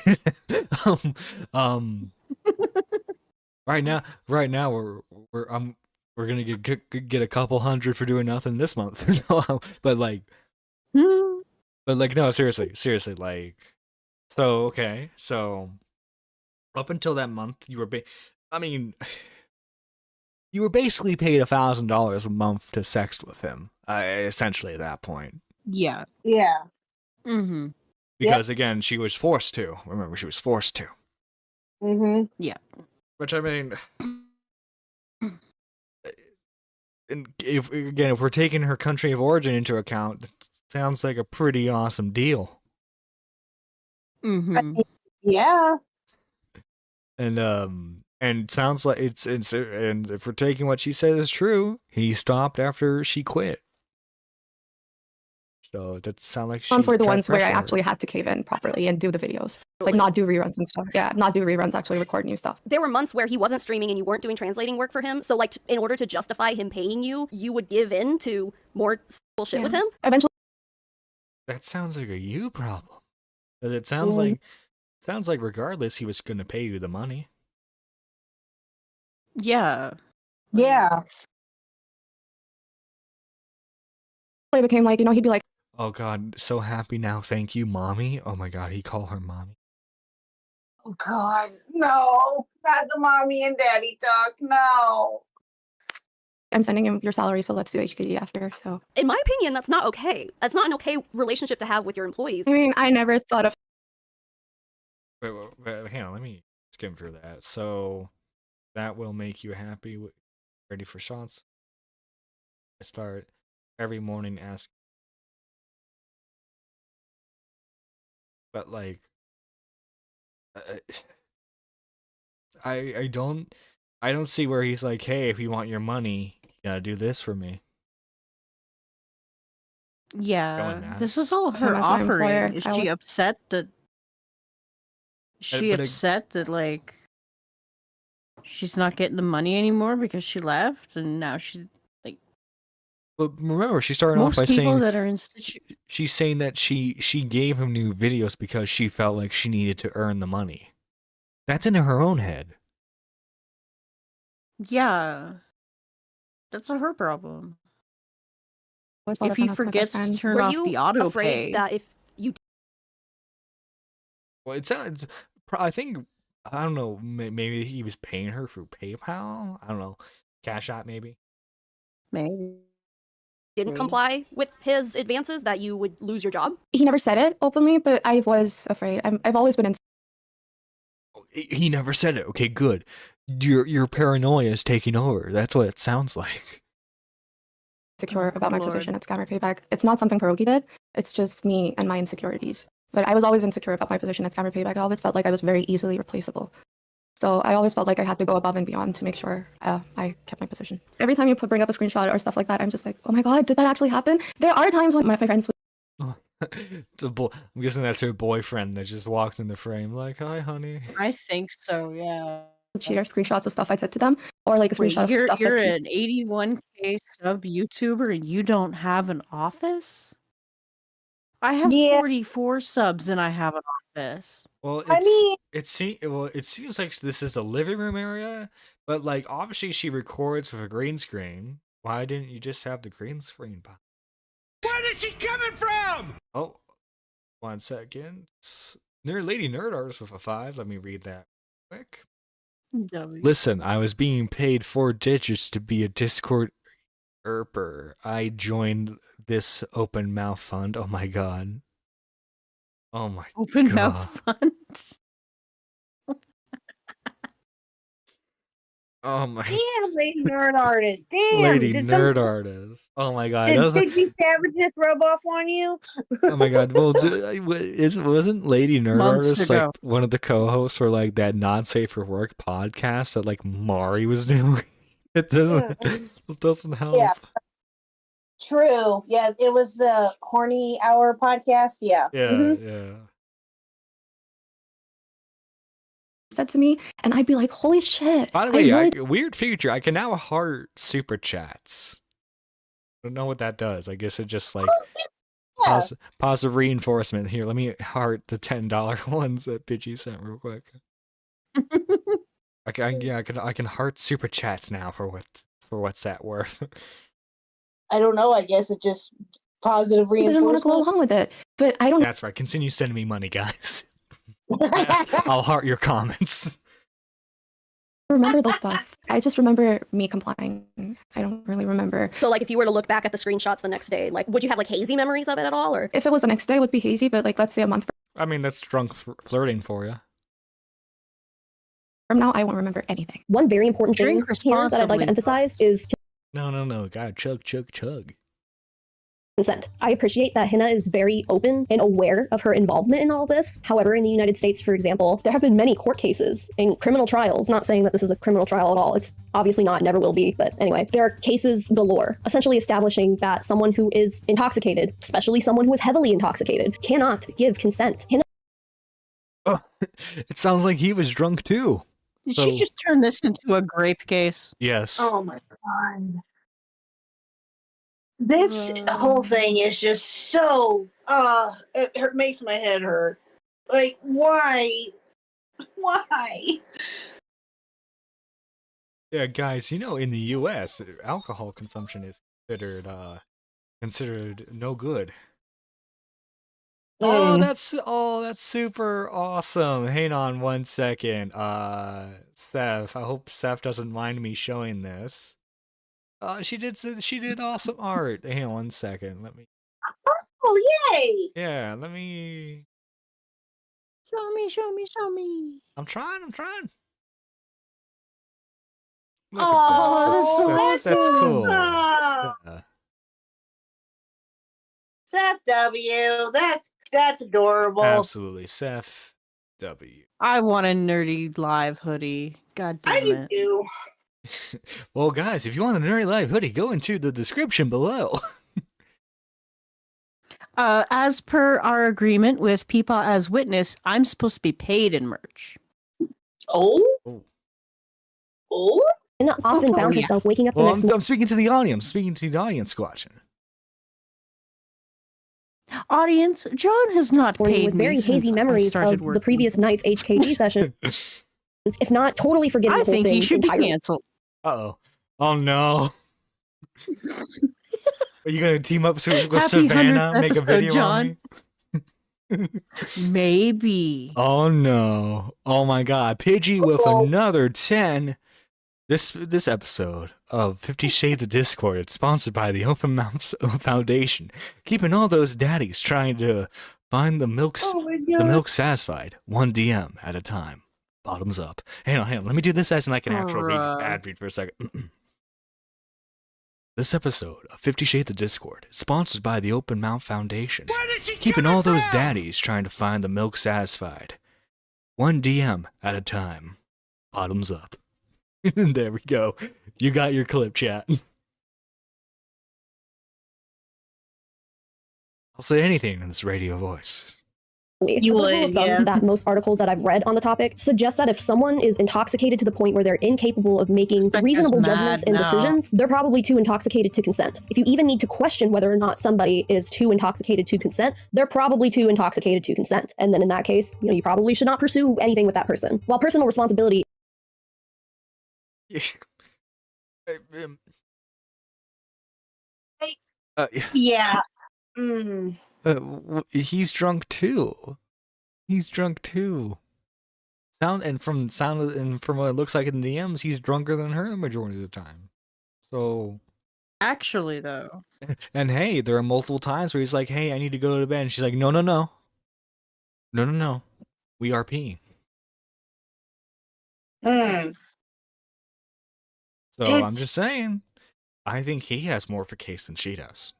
Right now we're gonna get a couple hundred for doing nothing this month. but no, seriously, like. So, okay, so up until that month, you were basically paid $1,000 a month to sext with him, essentially at that point. Yeah. Yeah. Mm-hmm. Because again, she was forced to. Remember, she was forced to. Mm-hmm. Yeah. Which I mean, and if we're taking her country of origin into account, it sounds like a pretty awesome deal. Mm-hmm. Yeah. And sounds like it's and if we're taking what she said as true, he stopped after she quit. So that sounds like Ones were the tried ones where I pressure her. actually had to cave in properly and do the videos, like not do reruns and stuff. Yeah, not do reruns, actually record new stuff. There were months where he wasn't streaming and you weren't doing translating work for him. So like, in order to justify him paying you, you would give in to more bullshit with him. Eventually, That sounds like a you problem. 'Cause it sounds like regardless, he was going to pay you the money. Yeah. Yeah. it became like, he'd be like, Oh God, so happy now. Thank you, mommy. Oh my God, he called her mommy. Oh God, no, not the mommy and daddy talk. No. I'm sending him your salary, so let's do HKD after. So In my opinion, that's not okay. That's not an okay relationship to have with your employees. I mean, I never thought of. Wait, hang on. Let me skim through that. So that will make you happy. Ready for shots? I start every morning asking. But like, I don't see where he's like, hey, if you want your money, you gotta do this for me. Yeah. This is all her As my employer, offering. Is I she would- upset that? Is she but it- upset that like she's not getting the money anymore because she left, and now she's like. But remember, she started off Most by people saying that are in she's saying that she gave him new videos because she felt like she needed to earn the money. That's in her own head. Yeah. That's her problem. If he forgets to turn Were off you the auto afraid pay, that if you Well, it sounds I think I don't know. Maybe he was paying her through PayPal. I don't know. Cash App maybe. Maybe. Didn't comply with his advances, that you would lose your job? He never said it openly, but I was afraid. I've always been He never said it. Okay, good. Your paranoia is taking over. That's what it sounds like. insecure about my position at Scammer Payback. It's not something Pierogi did. It's just me and my insecurities. But I was always insecure about my position at Scammer Payback. I always felt like I was very easily replaceable. So I always felt like I had to go above and beyond to make sure I kept my position. Every time you bring up a screenshot or stuff like that, I'm just like, oh my god, did that actually happen? There are times when my friends I'm guessing that's her boyfriend that just walks in the frame like, hi, honey. I think so, yeah. would share screenshots of stuff I said to them, or like a Wait, screenshot of you're stuff you're that an 81K sub YouTuber and you don't have an office? I have 44 subs and I have an office. Well, it seems like this is the living room area, but like obviously she records with a green screen. Why didn't you just have the green screen? Where is she coming from? Oh, 1 second. Lady Nerd Artist with a 5. Let me read that quick. W. Listen, I was being paid 4 digits to be a Discord erper. I joined this open mouth fund. Oh my god. Oh my Open god. mouth fund. Oh my. Damn, Lady Nerd Artist. Damn. Lady did Nerd Artist. Oh my god. Did That was- Pidgey Savage just rub off on you? Oh my god. Well, wasn't Lady Nerd Months Artist ago. like one of the co-hosts for like that Not Safe for Work podcast that like Mari was doing? It doesn't. This doesn't help. Yeah. True. Yeah, it was the Horny Hour podcast. Yeah. Yeah. Mhm. Yeah. said to me, and I'd be like, holy shit. By the way, weird feature. I can now heart super chats. I don't know what that does. I guess it just like positive reinforcement. Here, let me heart the $10 ones that Pidgey sent real quick. I can heart super chats now for what's that worth. I don't know. I guess it just positive I didn't want to go reinforcement. along with it, but I don't That's right. Continue sending me money, guys. I'll heart your comments. remember the stuff. I just remember me complying. I don't really remember. So, like, if you were to look back at the screenshots the next day, like, would you have like hazy memories of it at all, or? If it was the next day, it would be hazy, but like, let's say a month I mean, that's drunk flirting for you. from now, I won't remember anything. One very important thing Drink here that I'd like responsibly, to emphasize is No. Gotta chug. consent. I appreciate that Hina is very open and aware of her involvement in all this. However, in the United States, for example, there have been many court cases and criminal trials, not saying that this is a criminal trial at all. It's obviously not, never will be. But anyway, there are cases galore, essentially establishing that someone who is intoxicated, especially someone who is heavily intoxicated, cannot give consent. Hina Oh, it sounds like he was drunk too. Did So- she just turn this into a grape case? Yes. Oh my god. This whole thing is just so it makes my head hurt. Like why? Yeah, guys, you know, in the U.S., alcohol consumption is considered no good. Oh, that's super awesome. Hang on 1 second. Seth, I hope Seth doesn't mind me showing this. She did awesome art. Hang on 1 second. Let me. Oh yay! Yeah, let me. Show me. I'm trying. Look Oh, at that's that's cool. awesome. Yeah. Seth W. That's adorable. Absolutely, Seth W. I want a nerdy live hoodie. God damn I do it. too. Well, guys, if you want a Nerdy Live hoodie, go into the description below. As per our agreement with Peepaw as witness, I'm supposed to be paid in merch. Oh? Oh? Hina often found yeah. herself waking up the Well, next I'm speaking to the audience. Squatching. Audience, John has not morning paid with me very since hazy I memories started of the working. previous night's HKD session, if not totally forgetting I the whole think thing he should be entirely. canceled. Uh-oh. Oh, no. Are you going to team up with Happy 100th Savannah, make a episode, video John. on Maybe. Oh no. Oh my god. Pidgey with another 10. This episode of 50 Shades of Discord is sponsored by the Open Mouth Foundation, keeping all those daddies trying to find the milk satisfied, one DM at a time. Bottoms up. Hang on. Let me do this as like an actual ad read for a second. This episode of 50 Shades of Discord is sponsored by the Open Mouth Foundation, keeping all those daddies trying to find the milk satisfied, one DM at a time. Bottoms up. There we go. You got your clip, chat. I'll say anything in this radio voice. You would, that most articles that I've read on the topic suggest that if someone is intoxicated to the point where they're incapable of making reasonable judgments and decisions, they're probably too intoxicated to consent. If you even need to question whether or not somebody is too intoxicated to consent, they're probably too intoxicated to consent. And then in that case, you probably should not pursue anything with that person. While personal responsibility yeah. He's drunk too. And from what it looks like in the DMs, he's drunker than her the majority of the time. So actually, though. And hey, there are multiple times where he's like, "Hey, I need to go to bed," and she's like, "No. We are peeing." So I'm just saying, I think he has more of a case than she does.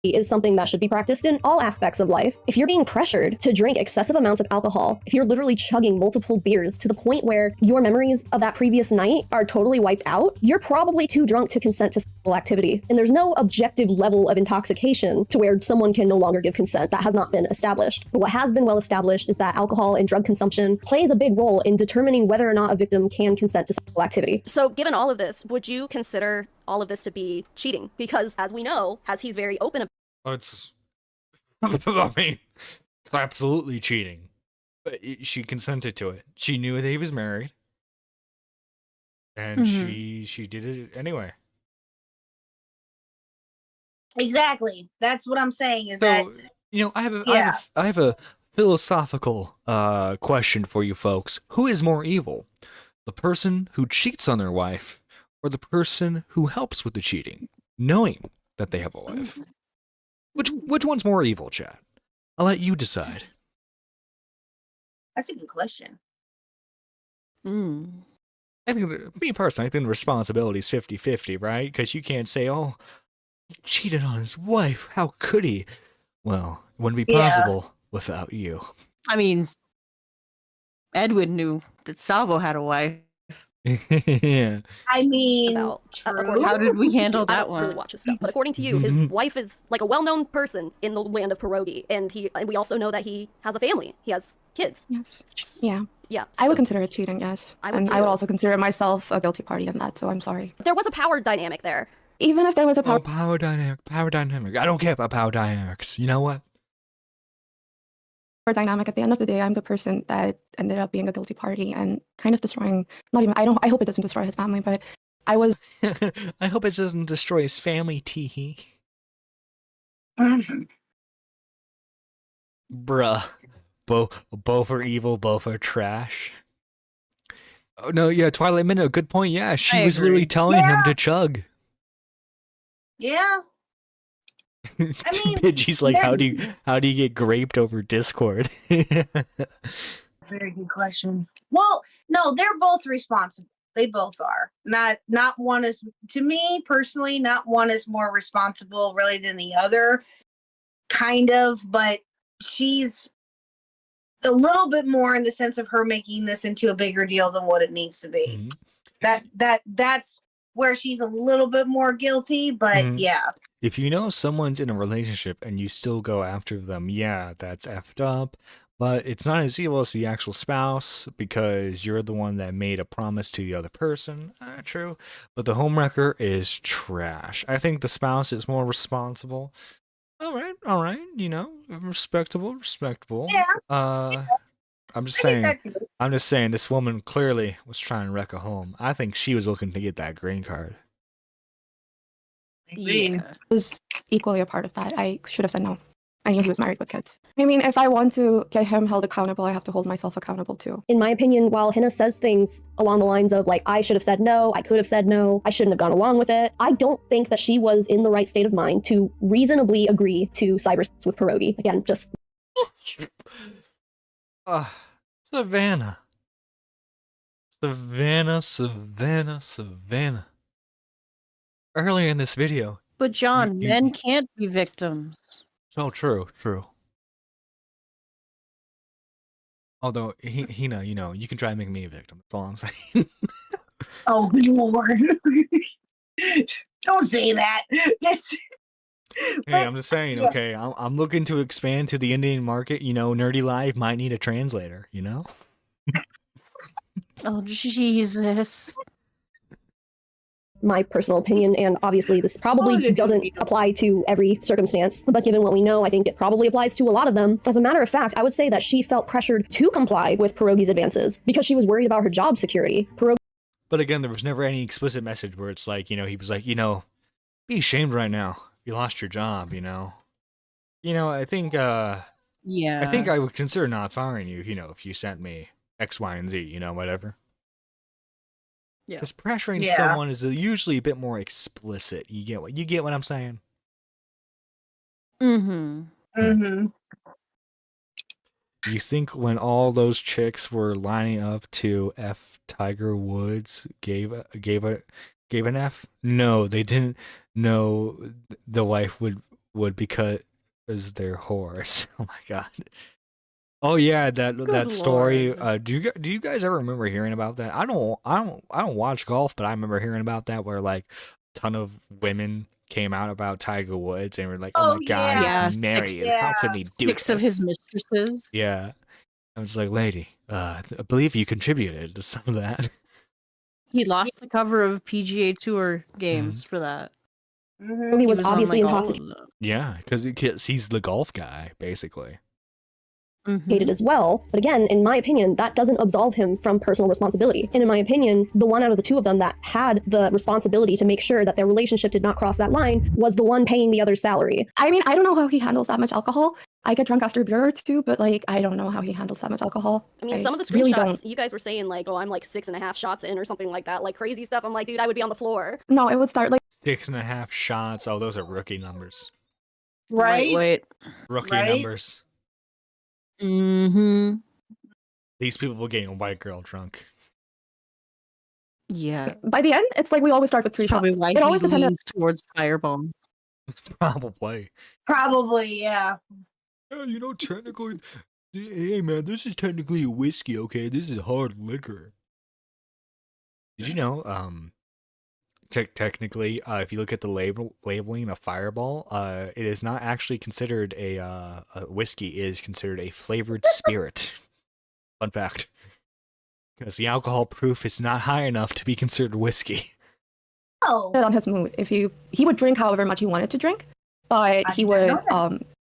Is something that should be practiced in all aspects of life. If you're being pressured to drink excessive amounts of alcohol, if you're literally chugging multiple beers to the point where your memories of that previous night are totally wiped out, you're probably too drunk to consent to sexual activity. And there's no objective level of intoxication to where someone can no longer give consent. That has not been established. But what has been well established is that alcohol and drug consumption plays a big role in determining whether or not a victim can consent to sexual activity. So given all of this, would you consider all of this to be cheating? Because as we know, as he's very open about It's it's absolutely cheating. But she consented to it. She knew that he was married. And she did it anyway. Exactly. That's what I'm saying is So, I have a philosophical question for you folks. Who is more evil? The person who cheats on their wife or the person who helps with the cheating, knowing that they have a wife? Which one's more evil, chat? I'll let you decide. That's a good question. I think, me personally, I think the responsibility is 50-50, right? Because you can't say, "Oh, he cheated on his wife. How could he?" Well, it wouldn't be possible without you. I mean, Edwin knew that Salvo had a wife. Yeah. I mean, How did we handle I that don't one? really watch his stuff, but according to you, his wife is like a well-known person in the land of pierogi, and we also know that he has a family. He has kids. Yes. Yeah. Yeah. I would consider it cheating, yes. I would And I too. would also consider myself a guilty party in that, so I'm sorry. There was a power dynamic there. Even if there was a Oh, power dynamic. I don't care about power dynamics. You know what? dynamic, at the end of the day, I'm the person that ended up being a guilty party and kind of destroying, I hope it doesn't destroy his family, but I was. I hope it doesn't destroy his family, teehee. Bruh. Both are evil, both are trash. Oh, no, yeah, Twilight Minute, a good point. Yeah, she was literally telling him to chug. Yeah. I mean, Pidgey's like, how do you get graped over Discord? Very good question. Well, no, they're both responsible. They both are. Not one is, to me personally, not one is more responsible really than the other, kind of, but she's a little bit more in the sense of her making this into a bigger deal than what it needs to be. That's where she's a little bit more guilty, but yeah. If you know someone's in a relationship and you still go after them, yeah, that's effed up. But it's not as evil as the actual spouse because you're the one that made a promise to the other person. True. But the homewrecker is trash. I think the spouse is more responsible. All right. You know, respectable. Yeah. I'm just saying this woman clearly was trying to wreck a home. I think she was looking to get that green card. Yeah. Was equally a part of that. I should have said no. I knew he was married with kids. I mean, if I want to get him held accountable, I have to hold myself accountable too. In my opinion, while Hina says things along the lines of like, I should have said no, I could have said no, I shouldn't have gone along with it, I don't think that she was in the right state of mind to reasonably agree to cyber sex with Pierogi. Again, just... Savannah. Savannah. Earlier in this video. But John, men can't be victims. Oh, true. Although, Hina, you know, you can try to make me a victim. That's all I'm saying. Oh, good lord. Don't say that. That's... Hey, I'm just saying, okay, I'm looking to expand to the Indian market. You know, Nerdy Live might need a translator, you know? Oh, Jesus. My personal opinion, and obviously this probably doesn't apply to every circumstance, but given what we know, I think it probably applies to a lot of them. As a matter of fact, I would say that she felt pressured to comply with Pierogi's advances because she was worried about her job security. But again, there was never any explicit message where it's like, you know, he was like, you know, be ashamed right now. You lost your job, you know? You know, I think, yeah. I think I would consider not firing you, you know, if you sent me X, Y, and Z, you know, whatever. Yeah. Because pressuring someone is usually a bit more explicit. You get what I'm saying? Mm-hmm. You think when all those chicks were lining up to F Tiger Woods gave an F? No, they didn't know the wife would because they're whores. Oh my god. Oh yeah, that story. Do you guys ever remember hearing about that? I don't watch golf, but I remember hearing about that where like a ton of women came out about Tiger Woods and were like, "Oh my god, yeah. he's married. How could he do Six this?" of his mistresses. Yeah. I was like, "Lady, I believe you contributed to some of that." He lost the cover of PGA Tour games for that. He was obviously intoxicated. Yeah, because he's the golf guy, basically. As well. But again, in my opinion, that doesn't absolve him from personal responsibility. And in my opinion, the one out of the two of them that had the responsibility to make sure that their relationship did not cross that line was the one paying the other's salary. I mean, I don't know how he handles that much alcohol. I get drunk after a beer or two, but like, I don't know how he handles that much alcohol. I mean, some of the really screenshots, don't. you guys were saying like, oh, I'm like 6.5 shots in or something like that, like crazy stuff. I'm like, dude, I would be on the floor. No, it would start like 6.5 shots. Oh, those are rookie numbers. Right? Wait. Rookie Right? numbers. Mm-hmm. These people were getting a white girl drunk. Yeah. by the end, it's like we always start with three Probably shots. why It he always depends. leans towards Firebomb. Probably. Probably, yeah. Yeah, you know, technically, hey man, this is technically a whiskey, okay? This is hard liquor. Did you know, technically, if you look at the labeling of Fireball, it is not actually considered a whiskey. It is considered a flavored spirit. Fun fact. Because the alcohol proof is not high enough to be considered whiskey. Oh. On his mood. If he would drink however much he wanted to drink, but he would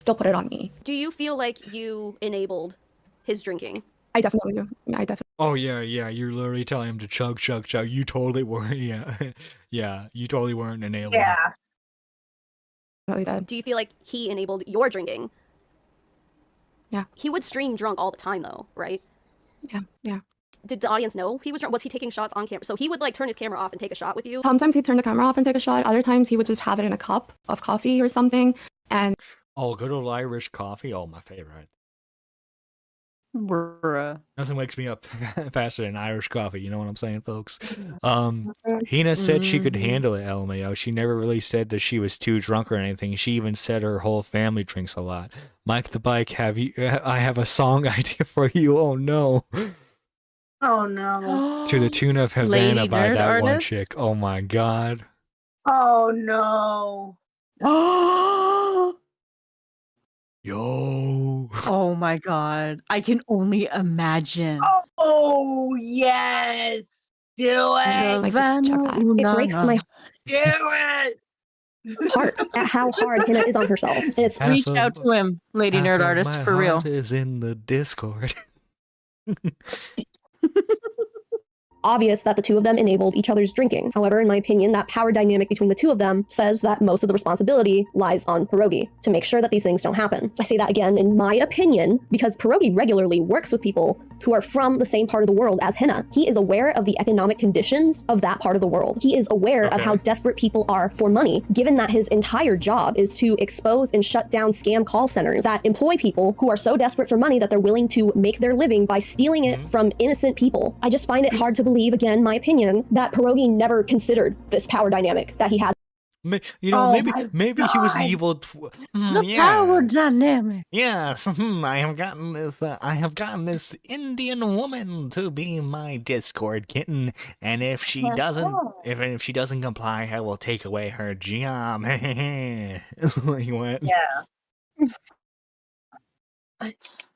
still put it on me. Do you feel like you enabled his drinking? I definitely do. Yeah, I definitely. Oh yeah, you're literally telling him to chug. You totally weren't, yeah, you totally weren't enabling. Yeah. Really dead. Do you feel like he enabled your drinking? Yeah. He would stream drunk all the time though, right? Yeah. Did the audience know he was drunk? Was he taking shots on camera? So he would like turn his camera off and take a shot with you? Sometimes he'd turn the camera off and take a shot. Other times he would just have it in a cup of coffee or something. And Oh, good old Irish coffee. Oh, my favorite. Bruh. Nothing wakes me up faster than Irish coffee. You know what I'm saying, folks? Hina said she could handle it, LMAO. She never really said that she was too drunk or anything. She even said her whole family drinks a lot. Mike the Bike, I have a song idea for you. Oh, no. Oh no. To the tune of Havana Lady by Nerd that one Artist? chick. Oh, my God. Oh no. Yo. Oh my god. I can only imagine. Oh yes. Do it. like, just check that. It breaks my Do it. heart at how hard Hina is on herself. And it's Half Reach of- out to him, Lady half Nerd of Artist, my for real. heart is in the Discord. obvious that the two of them enabled each other's drinking. However, in my opinion, that power dynamic between the two of them says that most of the responsibility lies on Pierogi to make sure that these things don't happen. I say that again, in my opinion, because Pierogi regularly works with people who are from the same part of the world as Hina. He is aware of the economic conditions of that part of the world. He is aware of how desperate people are for money, given that his entire job is to expose and shut down scam call centers that employ people who are so desperate for money that they're willing to make their living by stealing it from innocent people. I just find it hard to believe, again, my opinion, that Pierogi never considered this power dynamic that he had. You know, maybe he was evil. The power dynamic. Yes, I have gotten this Indian woman to be my Discord kitten, and if she doesn't comply, I will take away her job. He went. Yeah.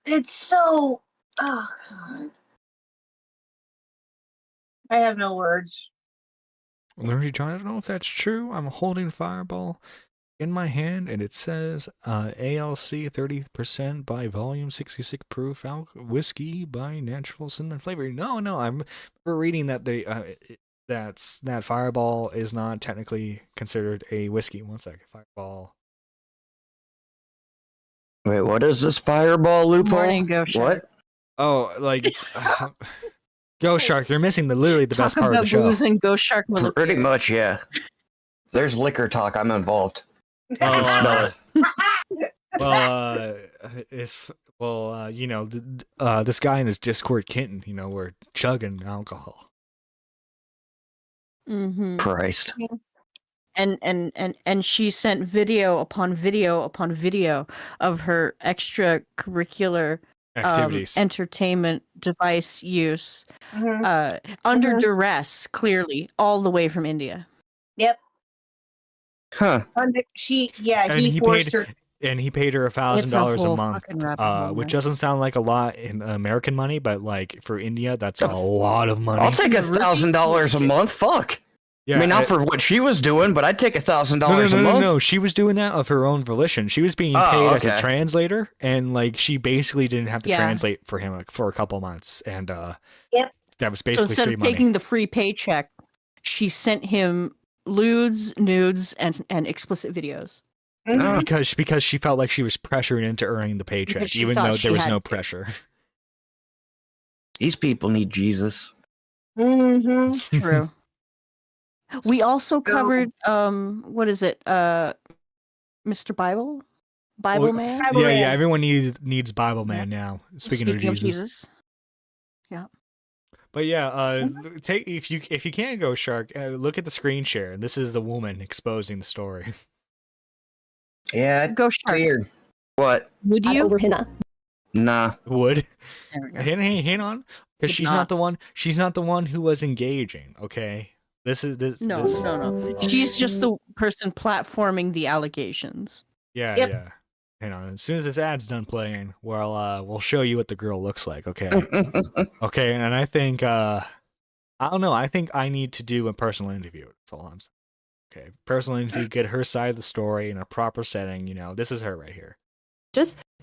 It's so. Oh God. I have no words. Nerdy John, I don't know if that's true. I'm holding Fireball in my hand, and it says ALC 30% by volume, 66 proof whiskey by natural cinnamon flavor. No, I'm reading that that Fireball is not technically considered a whiskey. One second, Fireball. Wait, what is this Fireball loophole? Morning, Go Shark. What? Oh, like Go Shark, you're missing literally the best part of the show. Booze and Go Shark. Pretty much, yeah. There's liquor talk. I'm involved. I can smell it. You know, this guy in his Discord kitten, you know, we're chugging alcohol. Mm-hmm. Christ. And she sent video upon video upon video of her extracurricular activities, entertainment device use, under duress, clearly, all the way from India. Yep. Huh. He forced her. And he paid her $1,000 a month, which doesn't sound like a lot in American money, but like for India, that's a lot of money. I'll take $1,000 a month. Fuck. Yeah, I mean, not for what she was doing, but I'd take $1,000 a month. No, she was doing that of her own volition. She was being paid as a translator, and like she basically didn't have to translate for him for a couple months, and that was basically so instead free of money. taking the free paycheck, she sent him lewds, nudes, and explicit videos. Because she felt like she was pressured into earning the paycheck, even though there was no pressure. These people need Jesus. Mm-hmm. True. We also covered what is it? Mr. Bible Man? Yeah, everyone needs Bible Man now. Speaking of Jesus. Yeah. But yeah, take if you can't go Shark, look at the screen share. This is the woman exposing the story. Yeah, go Shark. Weird. What? Would you? Over Hina. Nah. Would. Hang on, because she's not the one. She's not the one who was engaging. Okay. No. She's just the person platforming the allegations. Yeah. Hang on. As soon as this ad's done playing, we'll show you what the girl looks like. Okay. Okay. And I think I don't know. I think I need to do a personal interview. That's all I'm saying. Okay. Personal interview. Get her side of the story in a proper setting. You know, this is her right here.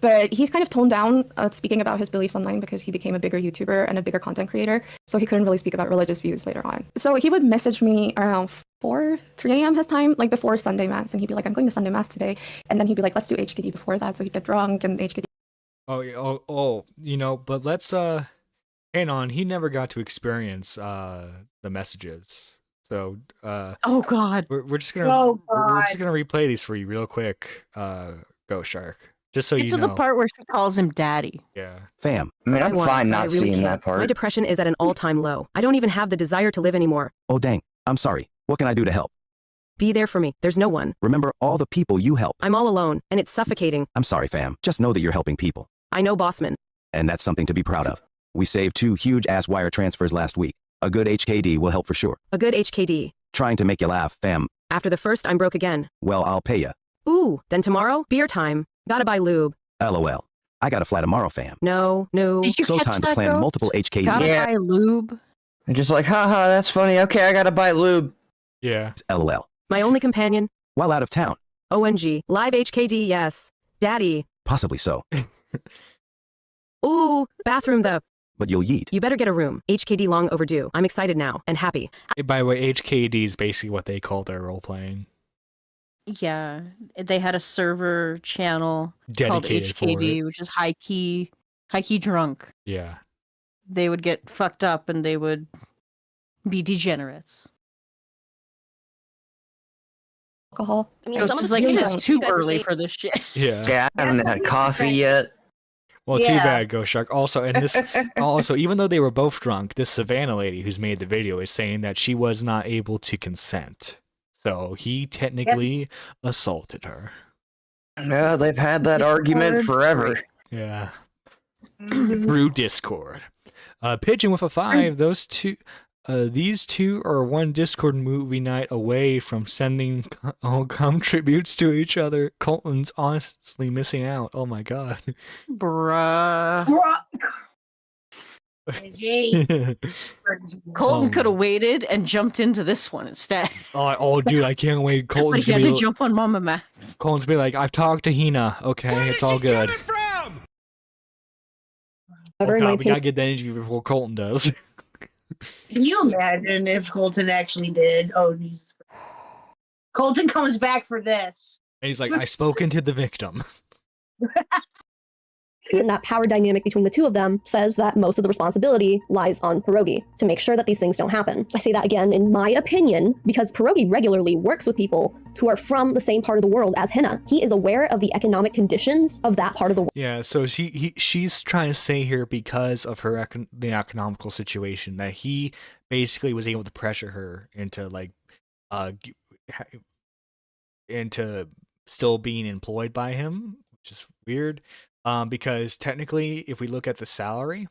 But he's kind of toned down speaking about his beliefs online because he became a bigger YouTuber and a bigger content creator. So he couldn't really speak about religious views later on. So he would message me around 3 a.m. his time, like before Sunday Mass. And he'd be like, I'm going to Sunday Mass today. And then he'd be like, let's do HKD before that. So he'd get drunk and HKD. Oh, you know, but let's, hang on. He never got to experience the messages. So, oh God. We're just gonna replay these for you real quick. Go Shark. Just so you know. The part where she calls him daddy. Yeah. Fam. I mean, I'm fine not seeing that part. My depression is at an all-time low. I don't even have the desire to live anymore. Oh, dang. I'm sorry. What can I do to help? Be there for me. There's no one. Remember all the people you help. I'm all alone, and it's suffocating. I'm sorry, fam. Just know that you're helping people. I know, Bossman. And that's something to be proud of. We saved 2 huge-ass wire transfers last week. A good HKD will help for sure. A good HKD. Trying to make you laugh, fam. After the first, I'm broke again. Well, I'll pay ya. Ooh, then tomorrow, beer time. Gotta buy lube. LOL. I got a fly tomorrow, fam. No. Did you so catch time that, to plan Ghost? multiple HKD. Gotta buy lube. And just like, haha, that's funny. Okay, I gotta buy lube. Yeah. LOL. My only companion. While out of town. ONG. Live HKD, yes. Daddy. Possibly so. Ooh, bathroom though. but you'll yeet. You better get a room. HKD long overdue. I'm excited now and happy. By the way, HKD is basically what they call their role playing. Yeah, they had a server channel called Dedicated for HKD, it. which is high key drunk. Yeah. They would get fucked up and they would be degenerates. Alcohol. I mean, It was some of just the like, screenshots it's you too guys were early saying- for this shit. Yeah. Yeah, I haven't had coffee yet. Well, too Yeah. bad, Ghost Shark. Also, and this also, even though they were both drunk, this Savannah lady who's made the video is saying that she was not able to consent. So he technically assaulted her. Yeah, they've had that argument forever. Yeah. Mhm. Through Discord. Pigeon with a 5. These two are one Discord movie night away from sending cum tributes to each other. Colton's honestly missing out. Oh my god. Bruh. Gee. Colton Oh. could have waited and jumped into this one instead. Oh, dude, I can't wait. But Colton's he gonna had to be. jump on Mama Max. Colton's gonna be like, I've talked to Hina. Okay, it's all good. Oh, However, in my God, we gotta opinion, get the energy before Colton does. Can you imagine if Colton actually did? Oh, Jesus. Colton comes back for this. And he's like, I spoken to the victim. that power dynamic between the two of them says that most of the responsibility lies on Pierogi to make sure that these things don't happen. I say that again, in my opinion, because Pierogi regularly works with people who are from the same part of the world as Hina. He is aware of the economic conditions of that part of the world. Yeah, so she's trying to say here because of her the economical situation that he basically was able to pressure her into like into still being employed by him, which is weird. Because technically, if we look at the salary,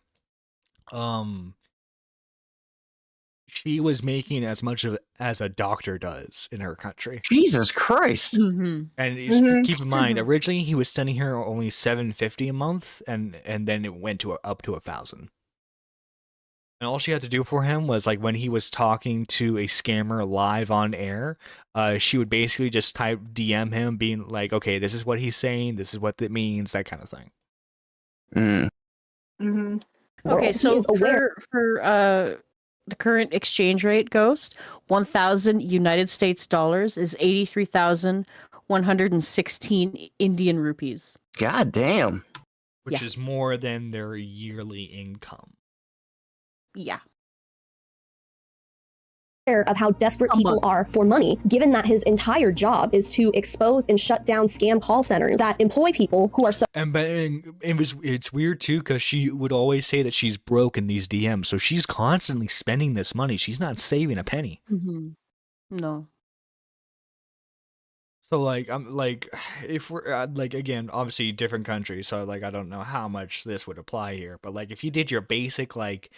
she was making as much as a doctor does in her country. Jesus Christ! Mm-hmm. And keep in mind, originally he was sending her only $750 a month, and then it went to up to $1,000. And all she had to do for him was like when he was talking to a scammer live on air, she would basically just type DM him, being like, "Okay, this is what he's saying. This is what it means," that kind of thing. Mm-hmm. Okay, He so is aware. for the current exchange rate, Ghost, 1,000 United States dollars is 83,116 Indian rupees. God damn. Which Yeah. is more than their yearly income. Yeah. Of how desperate people are for money, given that his entire job is to expose and shut down scam call centers that employ people who are so And but it's weird too because she would always say that she's broke in these DMs, so she's constantly spending this money. She's not saving a penny. Mm-hmm. No. So like I'm like, if we're like again, obviously different countries, so like I don't know how much this would apply here, but like if you did your basic like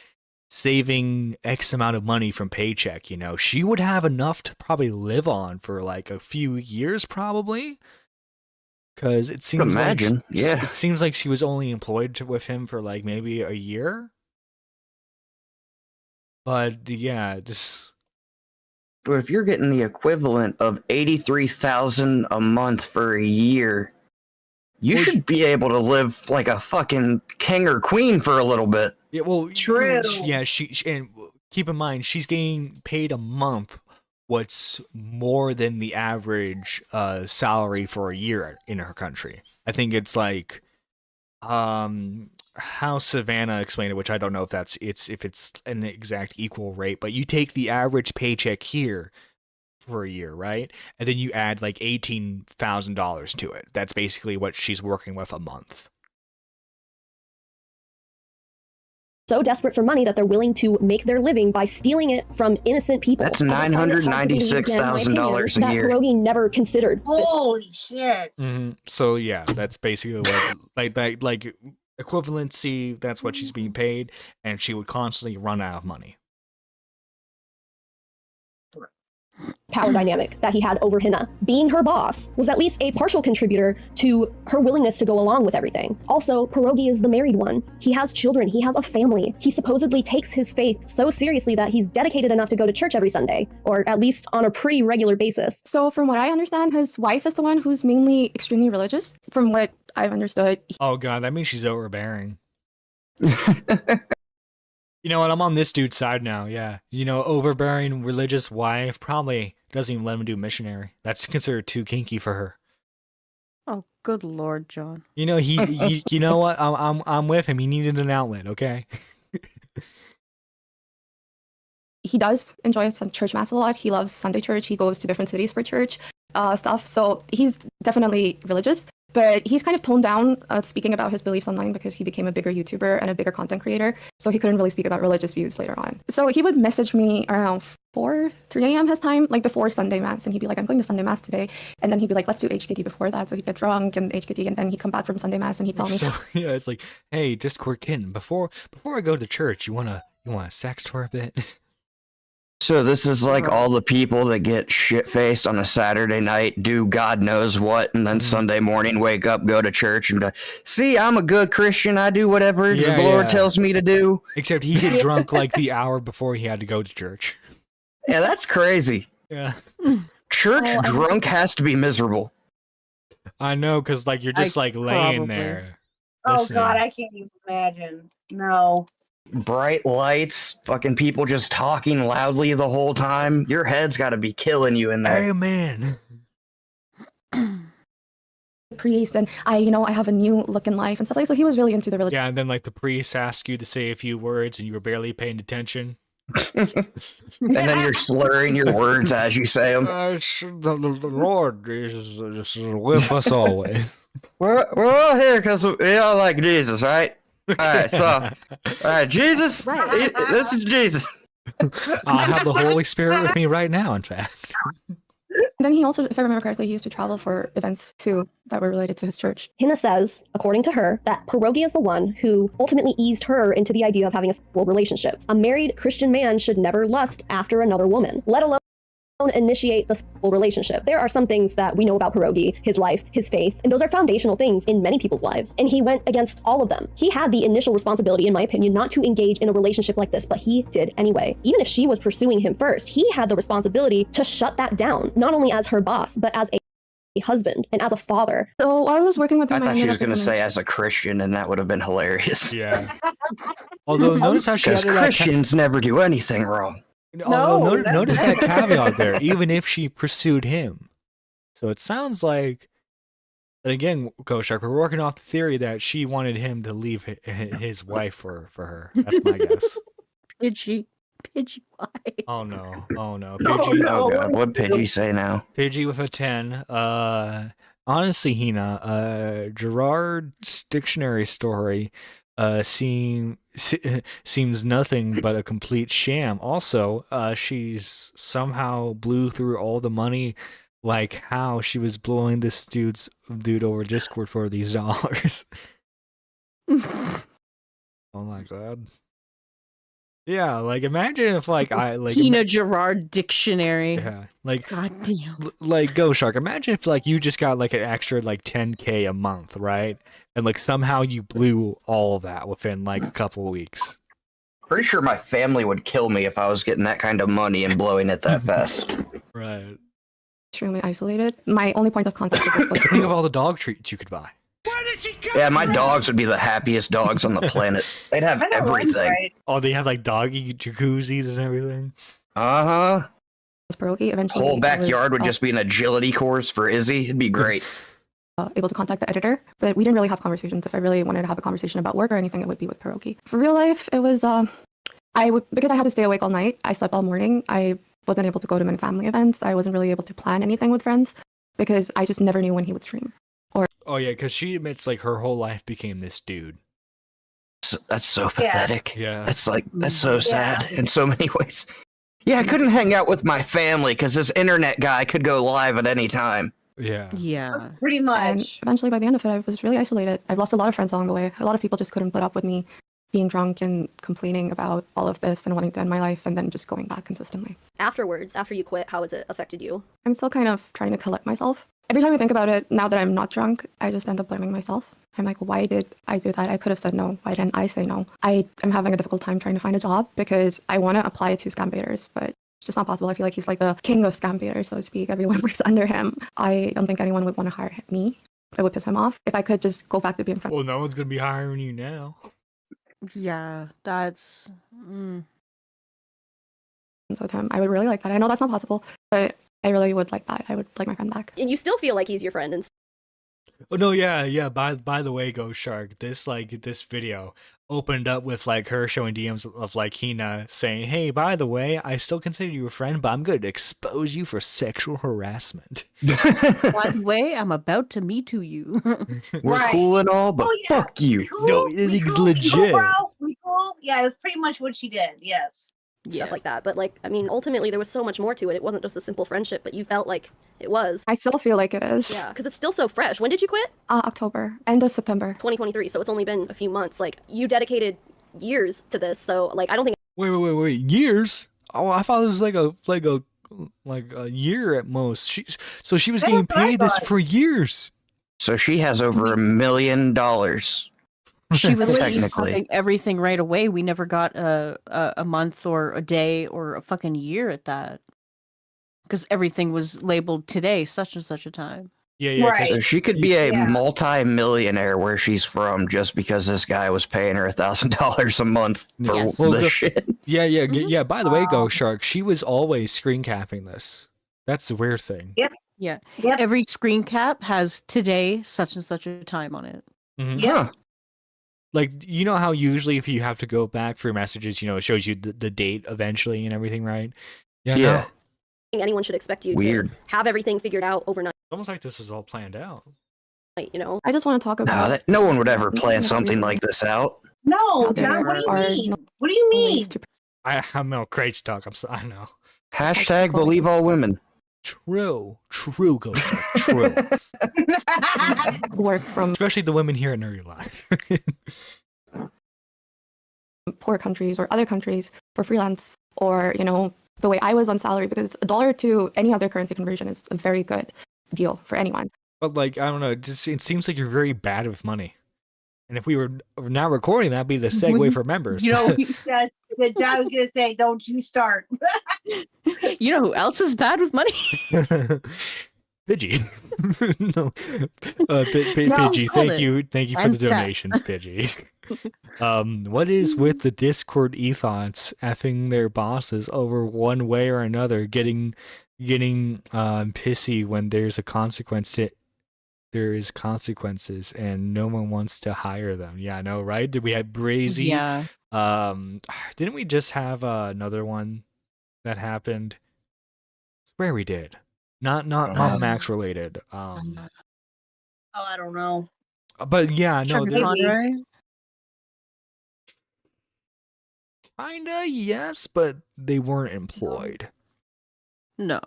saving X amount of money from paycheck, you know, she would have enough to probably live on for like a few years, probably. Because it seems imagine, yeah. it seems like she was only employed with him for like maybe a year. But yeah, just But if you're getting the equivalent of 83,000 a month for a year, you should be able to live like a fucking king or queen for a little bit. yeah, well, True. yeah, and keep in mind she's getting paid a month what's more than the average salary for a year in her country. I think it's like how Savannah explained it, which I don't know if it's an exact equal rate, but you take the average paycheck here for a year, right? And then you add like $18,000 to it. That's basically what she's working with a month. so desperate for money that they're willing to make their living by stealing it from innocent people. That's I just find it hard to believe, $996,000 again, a that year. Pierogi never considered this. Holy shit. So yeah, that's basically what like equivalency. That's what she's being paid, and she would constantly run out of money. Power dynamic that he had over Hina. Being her boss was at least a partial contributor to her willingness to go along with everything. Also, Pierogi is the married one. He has children. He has a family. He supposedly takes his faith so seriously that he's dedicated enough to go to church every Sunday, or at least on a pretty regular basis. So from what I understand, his wife is the one who's mainly extremely religious. From what I've understood. Oh god, that means she's overbearing. You know what? I'm on this dude's side now. Yeah. You know, overbearing religious wife probably doesn't even let him do missionary. That's considered too kinky for her. Oh, good Lord, John. You know, you know what? I'm with him. He needed an outlet, okay? He does enjoy church mass a lot. He loves Sunday church. He goes to different cities for church stuff. So he's definitely religious, but he's kind of toned down speaking about his beliefs online because he became a bigger YouTuber and a bigger content creator. So he couldn't really speak about religious views later on. So he would message me around 3 a.m. his time, like before Sunday mass. And he'd be like, I'm going to Sunday mass today. And then he'd be like, let's do HKD before that. So he'd get drunk and HKD. And then he'd come back from Sunday mass and he'd tell me. So, yeah, it's like, hey, Discord kitten, before I go to church, you wanna sext for a bit? So this is like all the people that get shit-faced on a Saturday night, do God knows what, and then Sunday morning wake up, go to church, and see, I'm a good Christian. I do whatever the Lord tells me to do. Except he get drunk like the hour before he had to go to church. Yeah, that's crazy. Yeah. Church drunk has to be miserable. I know, because like you're just like laying there. Oh listening. God, I can't even imagine. No. Bright lights, fucking people just talking loudly the whole time. Your head's got to be killing you in there. Amen. Priest, and I have a new look in life and stuff like. So he was really into the religion. Yeah, and then like the priest asked you to say a few words, and you were barely paying attention. And then you're slurring your words as you say them. The Lord is with us always. We're all here because we all like Jesus, right? All right, Jesus. Right. This is Jesus. I have the Holy Spirit with me right now, in fact. Then he also, if I remember correctly, he used to travel for events too that were related to his church. Hina says, according to her, that Pierogi is the one who ultimately eased her into the idea of having a sexual relationship. A married Christian man should never lust after another woman, let alone initiate the sexual relationship. There are some things that we know about Pierogi, his life, his faith, and those are foundational things in many people's lives. And he went against all of them. He had the initial responsibility, in my opinion, not to engage in a relationship like this, but he did anyway. Even if she was pursuing him first, he had the responsibility to shut that down, not only as her boss, but as a husband and as a father. So I was working with him. I thought she was going to say as a Christian, and that would have been hilarious. Yeah. Although notice how she Because Christians never do anything wrong. Notice that caveat there, even if she pursued him. So it sounds like, and again, Ghost Shark, we're working off the theory that she wanted him to leave his wife for her. That's my guess. Pidgey wife. Oh no. Oh Pidgey. God, what'd Pidgey say now? Pidgey with a 10. Honestly, Hina, Gerard's dictionary story seems nothing but a complete sham. Also, she's somehow blew through all the money, like how she was blowing this dude over Discord for these dollars. Oh my God. Yeah, like imagine if like Hina Gerard dictionary. Yeah, like goddamn. Like Ghost Shark, imagine if like you just got like an extra like 10K a month, right? And like somehow you blew all of that within like a couple of weeks. Pretty sure my family would kill me if I was getting that kind of money and blowing it that fast. Right. Extremely isolated. My only point of contact was Think of all the dog treats you could buy. Yeah, my dogs would be the happiest dogs on the planet. They'd have everything. Oh, they have like doggy jacuzzis and everything. Uh-huh. Pierogi. Eventually, Whole backyard would just be an agility course for Izzy. It'd be great. Able to contact the editor, but we didn't really have conversations. If I really wanted to have a conversation about work or anything, it would be with Pierogi. For real life, it was because I had to stay awake all night. I slept all morning. I wasn't able to go to many family events. I wasn't really able to plan anything with friends because I just never knew when he would stream. Oh yeah, because she admits like her whole life became this dude. That's so pathetic. Yeah. That's so sad in so many ways. Yeah, I couldn't hang out with my family because this internet guy could go live at any time. Yeah. Yeah. Pretty much. And eventually, by the end of it, I was really isolated. I've lost a lot of friends along the way. A lot of people just couldn't put up with me being drunk and complaining about all of this and wanting to end my life and then just going back consistently. Afterwards, after you quit, how has it affected you? I'm still kind of trying to collect myself. Every time I think about it, now that I'm not drunk, I just end up blaming myself. I'm like, why did I do that? I could have said no. Why didn't I say no? I am having a difficult time trying to find a job because I want to apply to scam baiters, but it's just not possible. I feel like he's like the king of scam baiters, so to speak. Everyone works under him. I don't think anyone would want to hire me. It would piss him off. If I could just go back to being friends. Well, no one's gonna be hiring you now. Yeah, that's. Mm. with him. I would really like that. I know that's not possible, but I really would like that. I would like my friend back. And you still feel like he's your friend and Oh no, yeah. By the way, Ghost Shark, this video opened up with like her showing DMs of like Hina saying, "Hey, by the way, I still consider you a friend, but I'm going to expose you for sexual harassment." By the way, I'm about to me too you. We're Right. cool and all, but yeah. fuck you. Cool? No, We it's cool? We legit. cool, bro? We cool? Yeah, that's pretty much what she did. Yes. stuff like that. But like, I mean, ultimately there was so much more to it. It wasn't just a simple friendship, but you felt like it was. I still feel like it is. Yeah, because it's still so fresh. When did you quit? October, end of September. 2023. So it's only been a few months. Like, you dedicated years to this. So like, I don't think. Wait, years? Oh, I thought it was like a year at most. So she was getting paid this for years. So she has over $1 million. She was technically having everything right away. We never got a month or a day or a fucking year at that, because everything was labeled today, such and such a time. Yeah. Right. So she could be a multi-millionaire where she's from just because this guy was paying her $1,000 a month for this shit. Yeah. By the way, Ghost Shark, she was always screen capping this. That's the weird thing. Yep. Yeah. Yep. Every screen cap has today, such and such a time on it. Mm-hmm. Yeah. Like, you know how usually if you have to go back for messages, it shows you the date eventually and everything, right? Yeah. I don't think anyone should expect you Weird. to have everything figured out overnight. It's almost like this was all planned out. You know. I just want to talk about. No one would ever plan something like this out. No, John. What do you mean? What do you mean? I'm no crazy talk. I know. Hashtag believe all women. True, Ghost Shark. True. Work from especially the women here at Nerdy Life. poor countries or other countries for freelance, or the way I was on salary, because $1 to any other currency conversion is a very good deal for anyone. But like, I don't know, it seems like you're very bad with money. And if we were now recording, that'd be the segue for members. Yes, I was gonna say, don't you start. You know who else is bad with money? Pidgey. No, Pidgey. Thank you for the donations, Pidgey. What is with the Discord ethos effing their bosses over one way or another, getting pissy when there's a consequence to there is consequences and no one wants to hire them? Yeah, I know, right? Did we have Brazy? Yeah. Didn't we just have another one that happened? I swear we did. Not Max related. Oh, I don't know. But yeah, no. Conroy? Kinda, yes, but they weren't employed. No.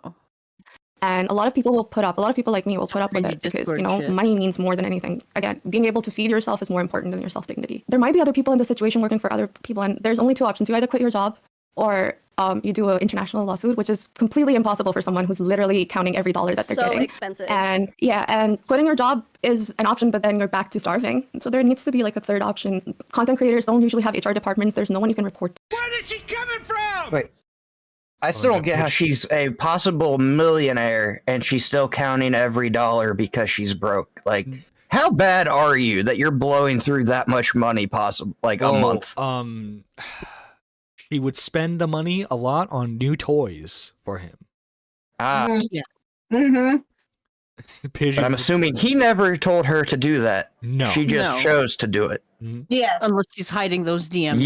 And a lot of people like me will put up with it because, money means more than anything. Again, being able to feed yourself is more important than your self-dignity. There might be other people in this situation working for other people, and there's only two options. You either quit your job or you do an international lawsuit, which is completely impossible for someone who's literally counting every dollar that they're getting. So expensive. And quitting your job is an option, but then you're back to starving. So there needs to be like a third option. Content creators don't usually have HR departments. There's no one you can report to. Where is she coming from? Wait. I still don't get how she's a possible millionaire and she's still counting every dollar because she's broke. Like, how bad are you that you're blowing through that much money a month? She would spend the money a lot on new toys for him. Yeah. Mm-hmm. But I'm assuming he never told her to do that. No. She just chose to do it. Yes. Unless she's hiding those DMs.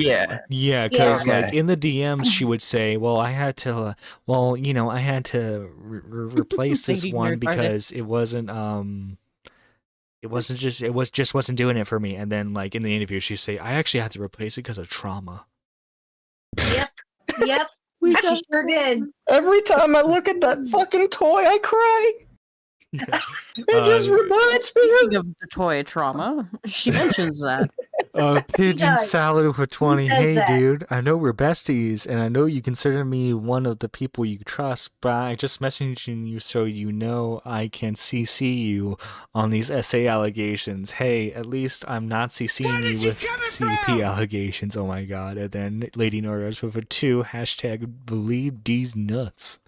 Yeah, because like in the DMs she would say, "Well, I had to, I had to replace this one because it wasn't wasn't doing it for me." And then like in the interview she'd say, "I actually had to replace it because of trauma." Yep. She sure did. Every time I look at that fucking toy, I cry. It just reminds me of the toy trauma. She mentions that. Pigeon Salad for 20. Hey, that. dude, I know we're besties, and I know you consider me one of the people you trust, but I just messaging you so you know I can CC you on these SA allegations. Hey, at least I'm not CCing you with CP allegations. Oh my god. And then Lady Nordiest with a 2 hashtag believe these nuts.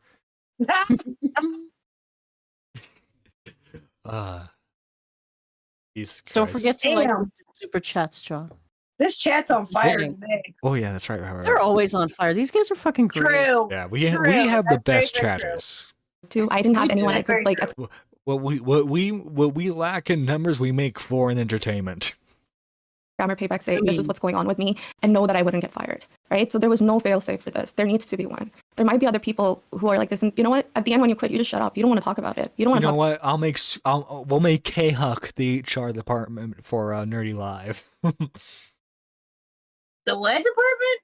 Don't forget to like Damn. super chats, John. This chat's on fire Kidding. today. Oh yeah, that's right. They're always on fire. These guys are fucking great. True. Yeah, we True. have the That's very, best very true. chatters. Too. I didn't have anyone I That's very could like. true. What we lack in numbers, we make for in entertainment. Scammer payback say this is what's going on with me and know that I wouldn't get fired, right? So there was no fail-safe for this. There needs to be one. There might be other people who are like this, and you know what? At the end, when you quit, you just shut up. You don't want to talk about it. You don't want You to know talk. what? We'll make K Huck the HR department for Nerdy Live. The what department?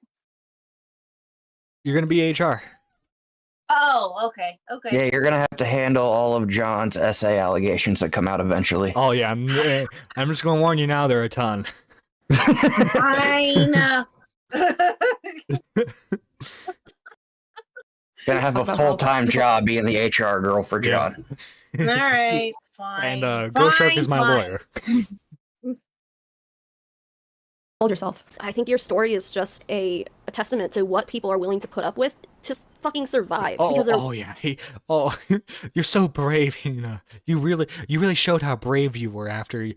You're gonna be HR. Oh, okay. Okay. Yeah, you're gonna have to handle all of John's essay allegations that come out eventually. Oh yeah, I'm just gonna warn you now. There are a ton. Fine. Gonna have a full-time job being the HR girl for John. All right. Fine. And Ghost Shark is my fine. lawyer. Hold yourself. I think your story is just a testament to what people are willing to put up with to fucking survive. because they're Yeah. You're so brave, Hina. You really showed how brave you were after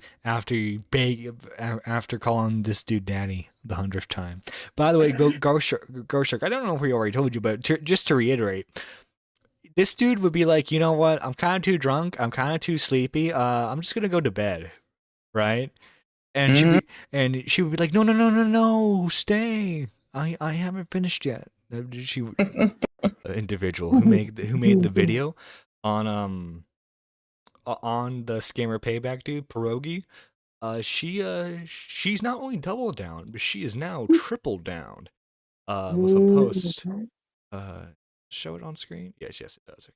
calling this dude Danny the 100th time. By the way, Ghost Shark, I don't know if we already told you, but just to reiterate, this dude would be like, you know what? I'm kind of too drunk. I'm kind of too sleepy. I'm just gonna go to bed, right? And she would be like, no, stay. I haven't finished yet. She individual who made the video on the scammer payback dude Pierogi. She's not only doubled down, but she is now tripled down. With a post. Show it on screen. Yes, it does.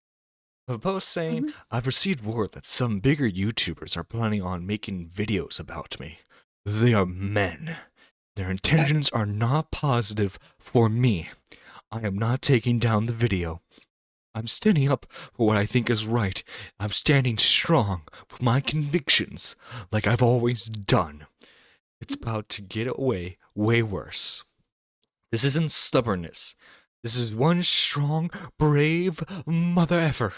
A post saying, I've received word that some bigger YouTubers are planning on making videos about me. They are men. Their intentions are not positive for me. I am not taking down the video. I'm standing up for what I think is right. I'm standing strong with my convictions, like I've always done. It's about to get way worse. This isn't stubbornness. This is one strong, brave mother effer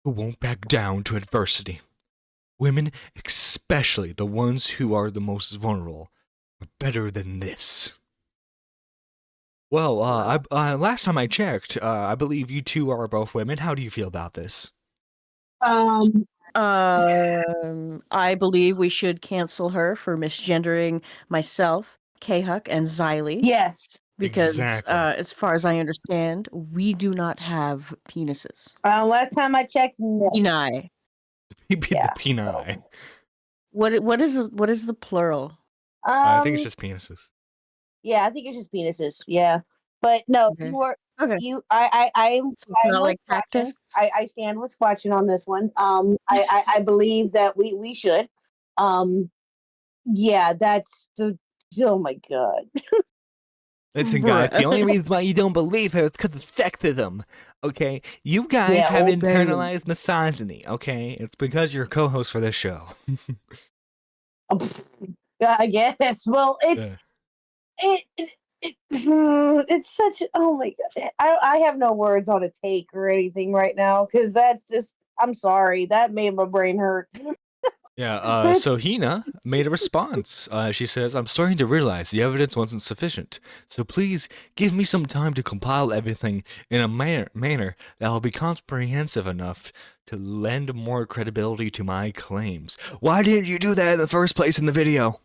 who won't back down to adversity. Women, especially the ones who are the most vulnerable, are better than this. Well, last time I checked, I believe you two are both women. How do you feel about this? I believe we should cancel her for misgendering myself, K-Huck, and Xylee. Yes. Because, Exactly. as far as I understand, we do not have penises. Last time I checked, no. Peni. The peni. What is the plural? I think it's just penises. Yeah, I think it's just penises. Yeah, but no, Okay. you are Okay. you. I'm. So it's I'm not with like cactus? Squatchin'. I stand with Squatchin' on this one. I believe that we should. Yeah, that's the. Oh my god. Listen, guys, the only reason why you don't believe her is because of sexism, okay? You guys Yeah, have oh, baby. internalized misogyny, okay? It's because you're a co-host for this show. I guess. Well, it's it's such. Oh my god. I have no words on a take or anything right now because that's just. I'm sorry. That made my brain hurt. Yeah, so Hina made a response. She says, I'm starting to realize the evidence wasn't sufficient, so please give me some time to compile everything in a manner that will be comprehensive enough to lend more credibility to my claims. Why didn't you do that in the first place in the video?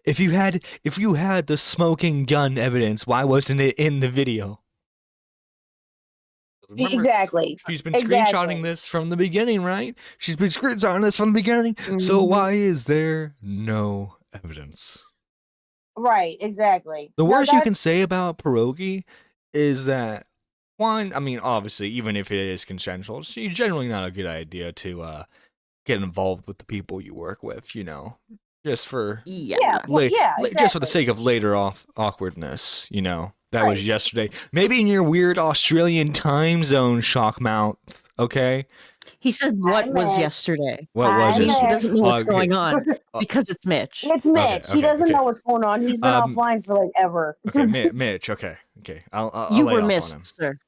If you had the smoking gun evidence, why wasn't it in the video? Remember, Exactly. she's been screenshotting this from the beginning, right? She's been screenshotting this from the beginning. So why is there no evidence? Right. Exactly. The No, worst you can that's- say about Pierogi is that, one, I mean, obviously, even if it is consensual, it's generally not a good idea to get involved with the people you work with, you know, just for Yeah. Well, yeah. just for the exactly. sake of later awkwardness, you know. That was Right. yesterday. Maybe in your weird Australian time zone, shockmouth, okay? He said what was Mitch. yesterday. What was Hi, it? Mitch. He doesn't know what's Okay. going on because it's Mitch. It's Mitch. He doesn't know what's going on. He's been offline for like ever. Okay, Mitch, okay. I'll You lay were off on missed, him. sir.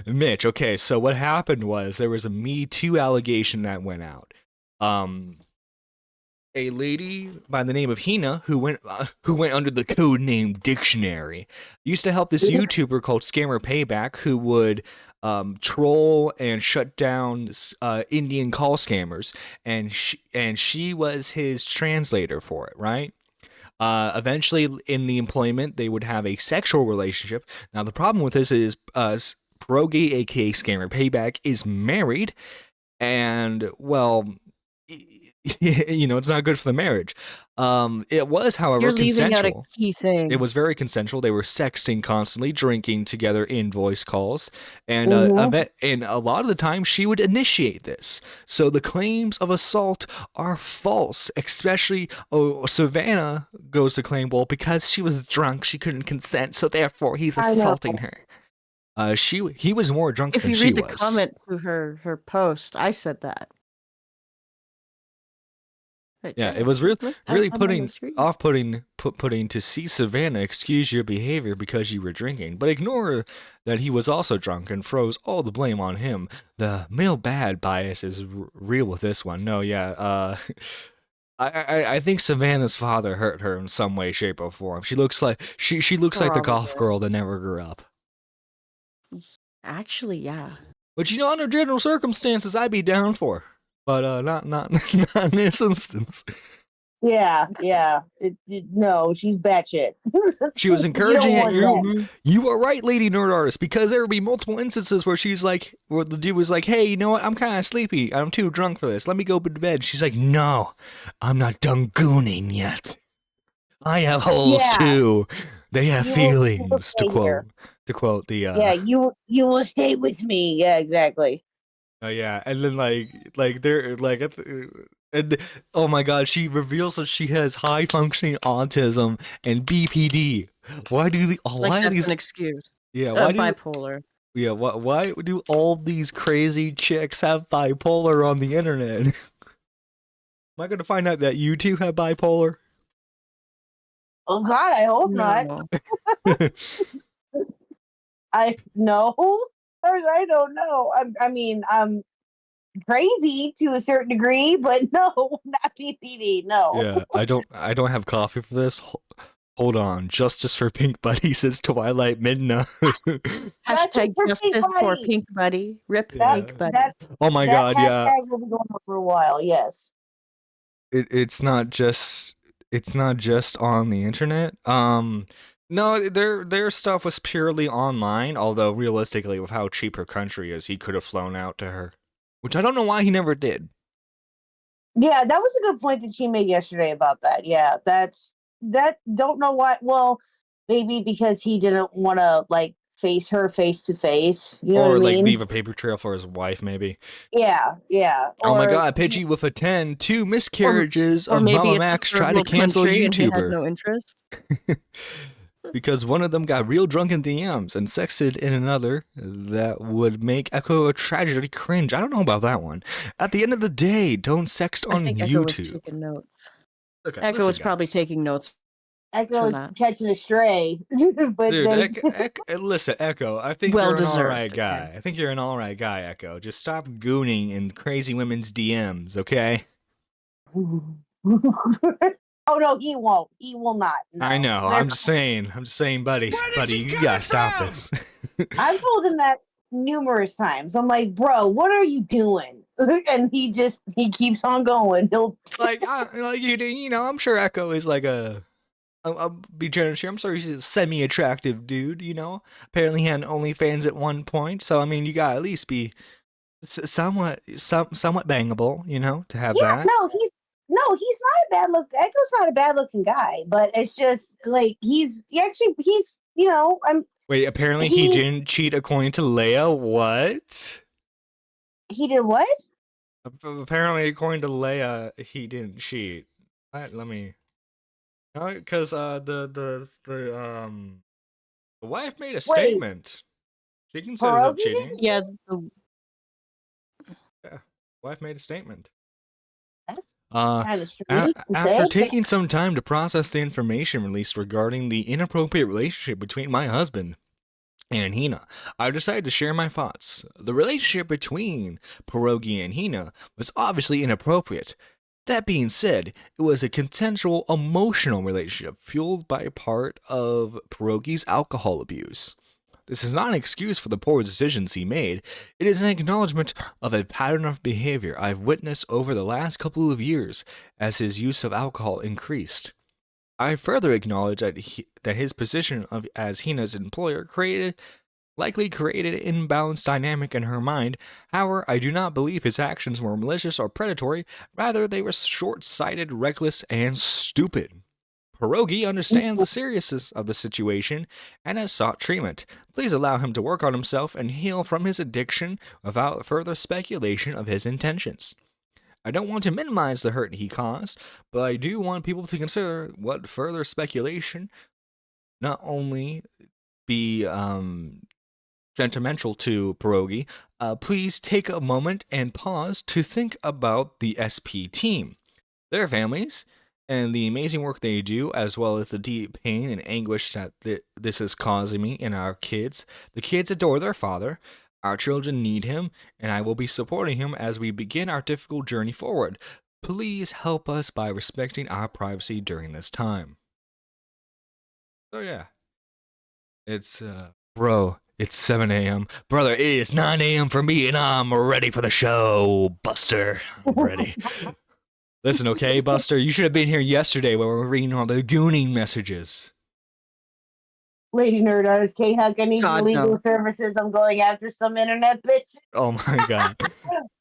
Mitch, okay, so what happened was there was a Me Too allegation that went out. a lady by the name of Hina who went under the code name Dictionary. Used to help this YouTuber called Scammer Payback who would troll and shut down Indian call scammers, and she was his translator for it, right? Eventually, in the employment, they would have a sexual relationship. Now, the problem with this is Pierogi, aka Scammer Payback, is married, and, well, you know, it's not good for the marriage. It was, however, You're leaving out a consensual. key thing. It was very consensual. They were sexting constantly, drinking together in voice calls, and and a lot of the time she would initiate this. So the claims of assault are false. Especially, Savannah goes to claim, well, because she was drunk, she couldn't consent, so therefore he's assaulting her. He was more drunk If than you she read the was. comment to her post, I said that. Right Yeah, there. it was really Look, I'm on the putting screen. putting to see Savannah excuse your behavior because you were drinking, but ignore that he was also drunk and throws all the blame on him. The male bad bias is real with this one. No, yeah, I think Savannah's father hurt her in some way, shape, or form. She looks like she looks like the goth Probably. girl that never grew up. Actually, yeah. But you know, under general circumstances, I'd be down for. But not not in this instance. Yeah. No, she's batshit. She was You encouraging don't it. want that. You are right, Lady Nerd Artist, because there would be multiple instances where she's like, where the dude was like, hey, you know what? I'm kind of sleepy. I'm too drunk for this. Let me go to bed. She's like, no, I'm not done gooning yet. I have holes too. They have feelings. To quote the. Yeah, you will stay with me. Yeah, exactly. Yeah, and then like they're like and oh my god, she reveals that she has high functioning autism and BPD. Why do why are That's these an excuse. Yeah, why do bipolar. Yeah, why do all these crazy chicks have bipolar on the internet? Am I gonna find out that you two have bipolar? Oh God, I hope not. I don't know. I mean, I'm crazy to a certain degree, but no, not PPD. No. Yeah, I don't have coffee for this. Hold on, Justice for Pink Buddy says Twilight Midna. Hashtag justice for Pink Buddy. Rip Pink Buddy. Oh my god, yeah. Hashtag will be going on for a while. Yes. It's not just on the internet. No, their stuff was purely online, although realistically with how cheap her country is, he could have flown out to her. Which I don't know why he never did. Yeah, that was a good point that she made yesterday about that. Yeah, don't know why. Well, maybe because he didn't want to like face her face to face. You know or what I like mean? leave a paper trail for his wife, maybe. Yeah. Oh my Or- god, Pidgey with a 10, 2 miscarriages Or of maybe Mama it's Max a third try to world cancel a country and he had YouTuber. no interest. Because one of them got real drunk in DMs and sexted in another that would make Echo a tragedy cringe. I don't know about that one. At the end of the day, don't sext I on think Echo was YouTube. taking notes. Okay, Echo listen, was probably guys. taking notes. Echo's that. catching a stray, but Dude, then listen, Echo, I think Well you're an deserved, alright guy. I think you're an alright guy, Echo. Just stop gooning in crazy women's DMs, okay? oh no, he won't. He will not. No. I know. I'm just saying, buddy, you gotta stop this. I've told him that numerous times. I'm like, bro, what are you doing? And he keeps on going. He'll you know, I'm sure Echo is like I'll be generous here. I'm sorry, he's a semi-attractive dude, you know? Apparently he had OnlyFans at one point, so I mean, you gotta at least be somewhat bangable, you know, to have that. he's not a bad look. Echo's not a bad looking guy, but it's just like he's you know, Wait, apparently he didn't cheat according to Leia. What? He did what? Apparently, according to Leia, he didn't cheat. Let me. No, because the wife made a statement. She considered it cheating. Yeah. Yeah, wife made a statement. That's kind of strange. After taking some time to process the information released regarding the inappropriate relationship between my husband and Hina, I decided to share my thoughts. The relationship between Pierogi and Hina was obviously inappropriate. That being said, it was a consensual emotional relationship fueled by part of Pierogi's alcohol abuse. This is not an excuse for the poor decisions he made. It is an acknowledgement of a pattern of behavior I've witnessed over the last couple of years as his use of alcohol increased. I further acknowledge that his position as Hina's employer likely created an imbalanced dynamic in her mind. However, I do not believe his actions were malicious or predatory. Rather, they were short-sighted, reckless, and stupid. Pierogi understands the seriousness of the situation and has sought treatment. Please allow him to work on himself and heal from his addiction without further speculation of his intentions. I don't want to minimize the hurt he caused, but I do want people to consider what further speculation not only be sentimental to Pierogi. Please take a moment and pause to think about the SP team, their families, and the amazing work they do, as well as the deep pain and anguish that this is causing me and our kids. The kids adore their father. Our children need him, and I will be supporting him as we begin our difficult journey forward. Please help us by respecting our privacy during this time. So yeah, it's bro, it's 7 a.m. Brother, it is 9 a.m. for me, and I'm ready for the show, Buster. I'm ready. Listen, okay, Buster, you should have been here yesterday when we were reading all the gooning messages. Lady Nerd Artist, K-Huck, I need God, legal no. services. I'm going after some internet bitch. Oh my god.